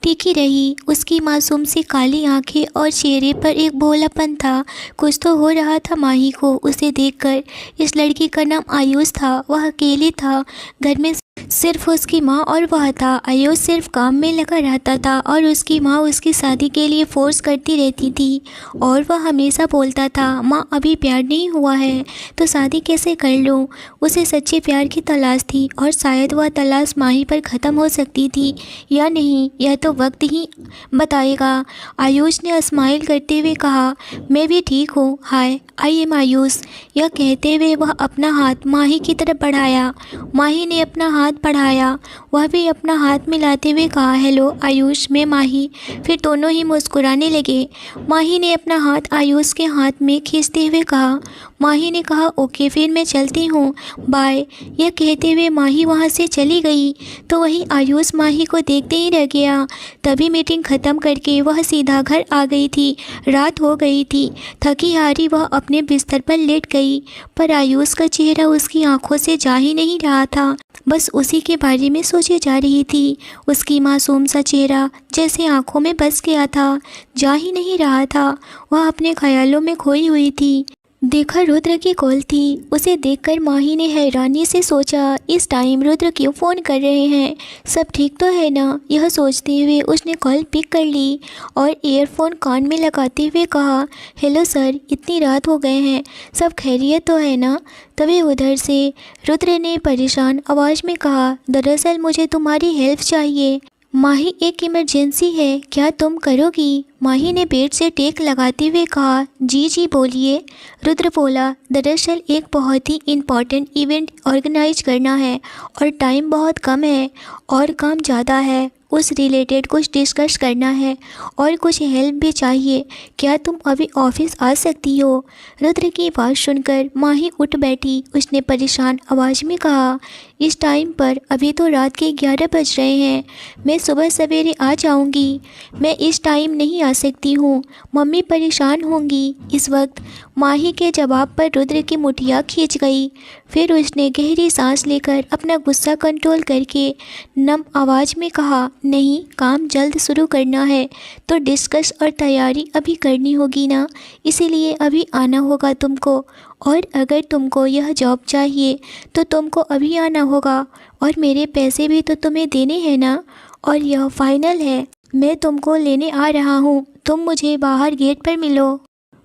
टिकी रही। उसकी मासूम सी काली आंखें और चेहरे पर एक भोलापन था। कुछ तो हो रहा था माही को उसे देखकर। इस लड़की का नाम आयुष था। वह अकेली था। घर में सिर्फ उसकी माँ और वह था। आयुष सिर्फ काम में लगा रहता था और उसकी माँ उसकी शादी के लिए फोर्स करती रहती थी। और वह हमेशा बोलता था, माँ अभी प्यार नहीं हुआ है तो शादी कैसे कर लूँ। उसे सच्चे प्यार की तलाश थी और शायद वह तलाश माही पर ख़त्म हो सकती थी या नहीं, यह तो वक्त ही बताएगा। आयुष ने स्माइल करते हुए कहा, मैं भी ठीक हूँ, हाय आई एम आयुष। यह कहते हुए वह अपना हाथ माही की तरफ बढ़ाया। माही ने अपना हाथ बढ़ाया। वह भी अपना हाथ मिलाते हुए कहा, हेलो आयुष, मैं माही। फिर दोनों ही मुस्कुराने लगे। माही ने अपना हाथ आयुष के हाथ में खींचते हुए कहा। माही ने कहा, ओके फिर मैं चलती हूँ, बाय। यह कहते हुए माही वहाँ से चली गई तो वही आयुष माही को देखते ही रह गया। तभी मीटिंग ख़त्म करके वह सीधा घर आ गई थी। रात हो गई थी। थकी हारी वह अपने बिस्तर पर लेट गई, पर आयुष का चेहरा उसकी आंखों से जा ही नहीं रहा था। बस उसी के बारे में सोचे जा रही थी। उसकी मासूम सा चेहरा जैसे आंखों में बस गया था, जा ही नहीं रहा था। वह अपने ख्यालों में खोई हुई थी। देखा रुद्र की कॉल थी। उसे देखकर माही ने हैरानी से सोचा, इस टाइम रुद्र क्यों फ़ोन कर रहे हैं, सब ठीक तो है ना। यह सोचते हुए उसने कॉल पिक कर ली और ईयरफोन कान में लगाते हुए कहा, हेलो सर, इतनी रात हो गए हैं, सब खैरियत तो है ना। तभी उधर से रुद्र ने परेशान आवाज़ में कहा, दरअसल मुझे तुम्हारी हेल्प चाहिए। माही, एक इमरजेंसी है, क्या तुम करोगी? माही ने बेड से टेक लगाते हुए कहा, जी जी बोलिए। रुद्र बोला, दरअसल एक बहुत ही इम्पॉर्टेंट इवेंट ऑर्गेनाइज करना है और टाइम बहुत कम है और काम ज़्यादा है। उस रिलेटेड कुछ डिस्कस करना है और कुछ हेल्प भी चाहिए। क्या तुम अभी ऑफिस आ सकती हो? रुद्र की बात सुनकर माही उठ बैठी। उसने परेशान आवाज़ में कहा, इस टाइम पर? अभी तो रात के 11 बज रहे हैं। मैं सुबह सवेरे आ जाऊंगी। मैं इस टाइम नहीं आ सकती हूँ, मम्मी परेशान होंगी। इस वक्त माही के जवाब पर रुद्र की मुठिया खींच गई। फिर उसने गहरी सांस लेकर अपना गुस्सा कंट्रोल करके नम आवाज़ में कहा, नहीं, काम जल्द शुरू करना है तो डिस्कस और तैयारी अभी करनी होगी ना, इसीलिए अभी आना होगा तुमको। और अगर तुमको यह जॉब चाहिए तो तुमको अभी आना होगा, और मेरे पैसे भी तो तुम्हें देने हैं ना। और यह फाइनल है, मैं तुमको लेने आ रहा हूँ, तुम मुझे बाहर गेट पर मिलो।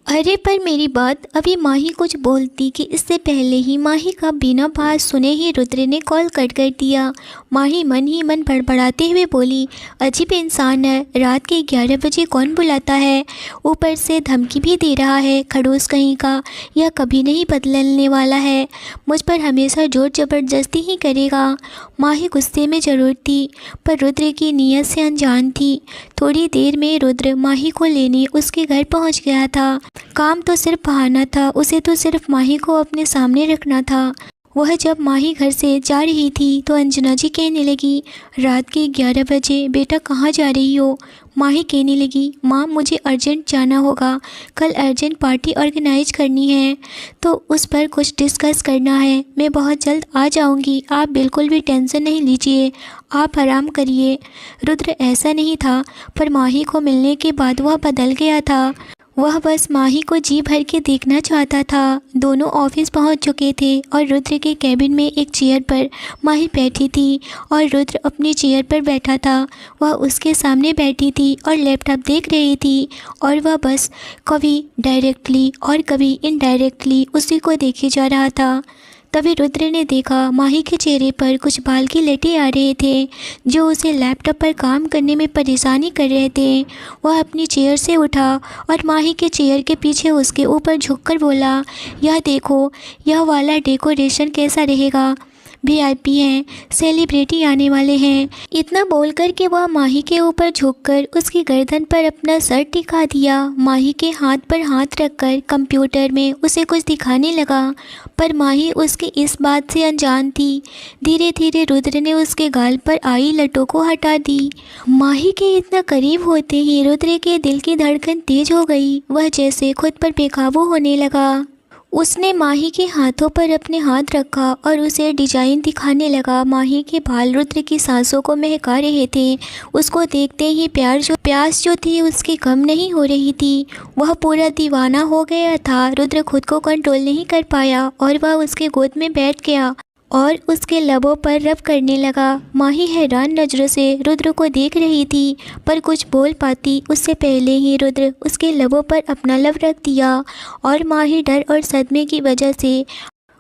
अरे पर मेरी बात, अभी माही कुछ बोलती कि इससे पहले ही माही का बिना बात सुने ही रुद्र ने कॉल कट कर दिया। माही मन ही मन बड़बड़ाते हुए बोली, अजीब इंसान है, रात के 11 बजे कौन बुलाता है, ऊपर से धमकी भी दे रहा है, खड़ूस कहीं का। यह कभी नहीं बदलने वाला है, मुझ पर हमेशा जोर ज़बरदस्ती ही करेगा। माही गुस्से में ज़रूर थी, पर रुद्र की नीयत से अनजान थी। थोड़ी देर में रुद्र माही को लेने उसके घर पहुंच गया था। काम तो सिर्फ बहाना था, उसे तो सिर्फ माही को अपने सामने रखना था। वह जब माही घर से जा रही थी तो अंजना जी कहने लगी, रात के 11 बजे बेटा कहाँ जा रही हो? माही कहने लगी, माँ मुझे अर्जेंट जाना होगा, कल अर्जेंट पार्टी ऑर्गेनाइज करनी है तो उस पर कुछ डिस्कस करना है। मैं बहुत जल्द आ जाऊँगी, आप बिल्कुल भी टेंशन नहीं लीजिए, आप आराम करिए। रुद्र ऐसा नहीं था, पर माही को मिलने के बाद वह बदल गया था। वह बस माही को जी भर के देखना चाहता था। दोनों ऑफिस पहुंच चुके थे और रुद्र के कैबिन में एक चेयर पर माही बैठी थी और रुद्र अपनी चेयर पर बैठा था। वह उसके सामने बैठी थी और लैपटॉप देख रही थी, और वह बस कभी डायरेक्टली और कभी इनडायरेक्टली उसी को देखे जा रहा था। तभी रुद्र ने देखा माही के चेहरे पर कुछ बाल की लटे आ रहे थे जो उसे लैपटॉप पर काम करने में परेशानी कर रहे थे। वह अपनी चेयर से उठा और माही के चेयर के पीछे उसके ऊपर झुककर बोला, यह देखो, यह वाला डेकोरेशन कैसा रहेगा, वीआईपी हैं, सेलिब्रिटी आने वाले हैं। इतना बोलकर के वह माही के ऊपर झुककर उसकी गर्दन पर अपना सर टिका दिया। माही के हाथ पर हाथ रखकर कंप्यूटर में उसे कुछ दिखाने लगा, पर माही उसकी इस बात से अनजान थी। धीरे धीरे रुद्र ने उसके गाल पर आई लटों को हटा दी। माही के इतना करीब होते ही रुद्र के दिल की धड़कन तेज हो गई। वह जैसे खुद पर बेकाबू होने लगा। उसने माही के हाथों पर अपने हाथ रखा और उसे डिजाइन दिखाने लगा। माही के बाल रुद्र की सांसों को महका रहे थे। उसको देखते ही प्यास जो थी उसकी कम नहीं हो रही थी। वह पूरा दीवाना हो गया था। रुद्र खुद को कंट्रोल नहीं कर पाया और वह उसके गोद में बैठ गया और उसके लबों पर रब करने लगा। माही हैरान नज़रों से रुद्र को देख रही थी, पर कुछ बोल पाती उससे पहले ही रुद्र उसके लबों पर अपना लब रख दिया और माही डर और सदमे की वजह से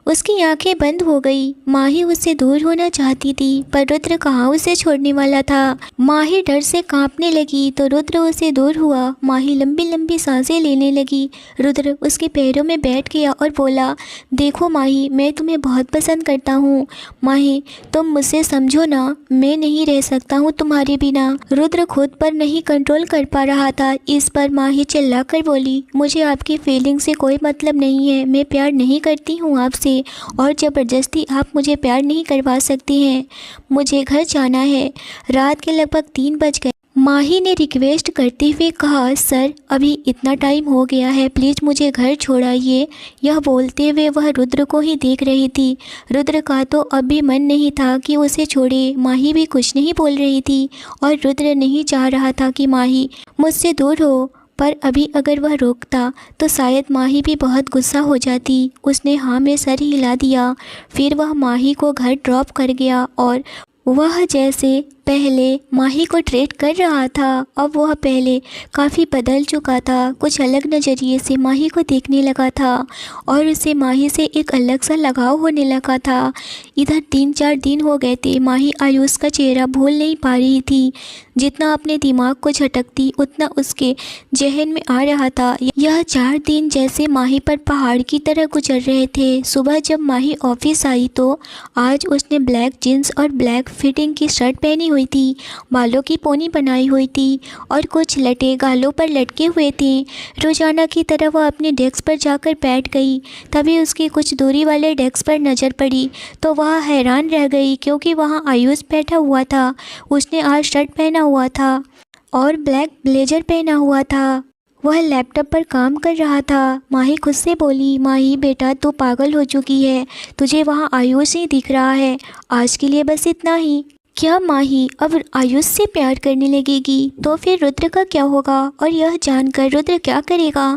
उसकी आंखें बंद हो गई। माही उससे दूर होना चाहती थी, पर रुद्र कहाँ उसे छोड़ने वाला था। माही डर से कांपने लगी तो रुद्र उससे दूर हुआ। माही लंबी लंबी सांसें लेने लगी। रुद्र उसके पैरों में बैठ गया और बोला, देखो माही, मैं तुम्हें बहुत पसंद करता हूँ। माही, तुम मुझसे समझो ना, मैं नहीं रह सकता हूँ तुम्हारे बिना। रुद्र खुद पर नहीं कंट्रोल कर पा रहा था। इस पर माही चिल्ला कर बोली, मुझे आपकी फीलिंग से कोई मतलब नहीं है, मैं प्यार नहीं करती हूँ आपसे, और ज़बरदस्ती आप मुझे प्यार नहीं करवा सकती हैं। मुझे घर जाना है। रात के लगभग 3 बज गए। माही ने रिक्वेस्ट करते हुए कहा, सर अभी इतना टाइम हो गया है, प्लीज़ मुझे घर छोड़ाइए। यह बोलते हुए वह रुद्र को ही देख रही थी। रुद्र का तो अब भी मन नहीं था कि उसे छोड़े। माही भी कुछ नहीं बोल रही थी और रुद्र नहीं चाह रहा था कि माही मुझसे दूर हो, पर अभी अगर वह रोकता तो शायद माही भी बहुत गुस्सा हो जाती। उसने हाँ में सर हिला दिया। फिर वह माही को घर ड्रॉप कर गया और वह जैसे पहले माही को ट्रीट कर रहा था, अब वह पहले काफ़ी बदल चुका था। कुछ अलग नज़रिए से माही को देखने लगा था और उसे माही से एक अलग सा लगाव होने लगा था। इधर 3-4 दिन हो गए थे। माही आयुष का चेहरा भूल नहीं पा रही थी। जितना अपने दिमाग को झटकती उतना उसके जहन में आ रहा था। यह 4 दिन जैसे माही पर पहाड़ की तरह गुजर रहे थे। सुबह जब माही ऑफिस आई तो आज उसने ब्लैक जीन्स और ब्लैक फिटिंग की शर्ट पहनी हुई थी, बालों की पोनी बनाई हुई थी और कुछ लटे गालों पर लटके हुए थे। रोज़ाना की तरह वह अपने डेस्क पर जाकर बैठ गई। तभी उसकी कुछ दूरी वाले डेस्क पर नज़र पड़ी तो वह हैरान रह गई, क्योंकि वहाँ आयुष बैठा हुआ था। उसने आज शर्ट पहना हुआ था और ब्लैक ब्लेजर पहना हुआ था। वह लैपटॉप पर काम कर रहा था। माही खुद से बोली, माही बेटा तू पागल हो चुकी है, तुझे वहाँ आयुष ही दिख रहा है। आज के लिए बस इतना ही। क्या माही अब आयुष से प्यार करने लगेगी? तो फिर रुद्र का क्या होगा? और यह जानकर रुद्र क्या करेगा?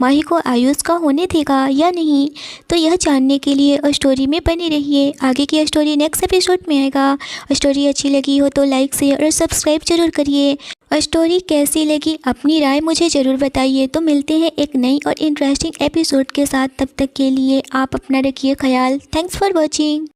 माही को आयुष का होने देगा या नहीं? तो यह जानने के लिए स्टोरी में बने रहिए। आगे की स्टोरी नेक्स्ट एपिसोड में आएगा। स्टोरी अच्छी लगी हो तो लाइक शेयर और सब्सक्राइब जरूर करिए। स्टोरी कैसी लगी अपनी राय मुझे ज़रूर बताइए। तो मिलते हैं एक नई और इंटरेस्टिंग एपिसोड के साथ। तब तक के लिए आप अपना रखिए ख्याल। Thanks for watching.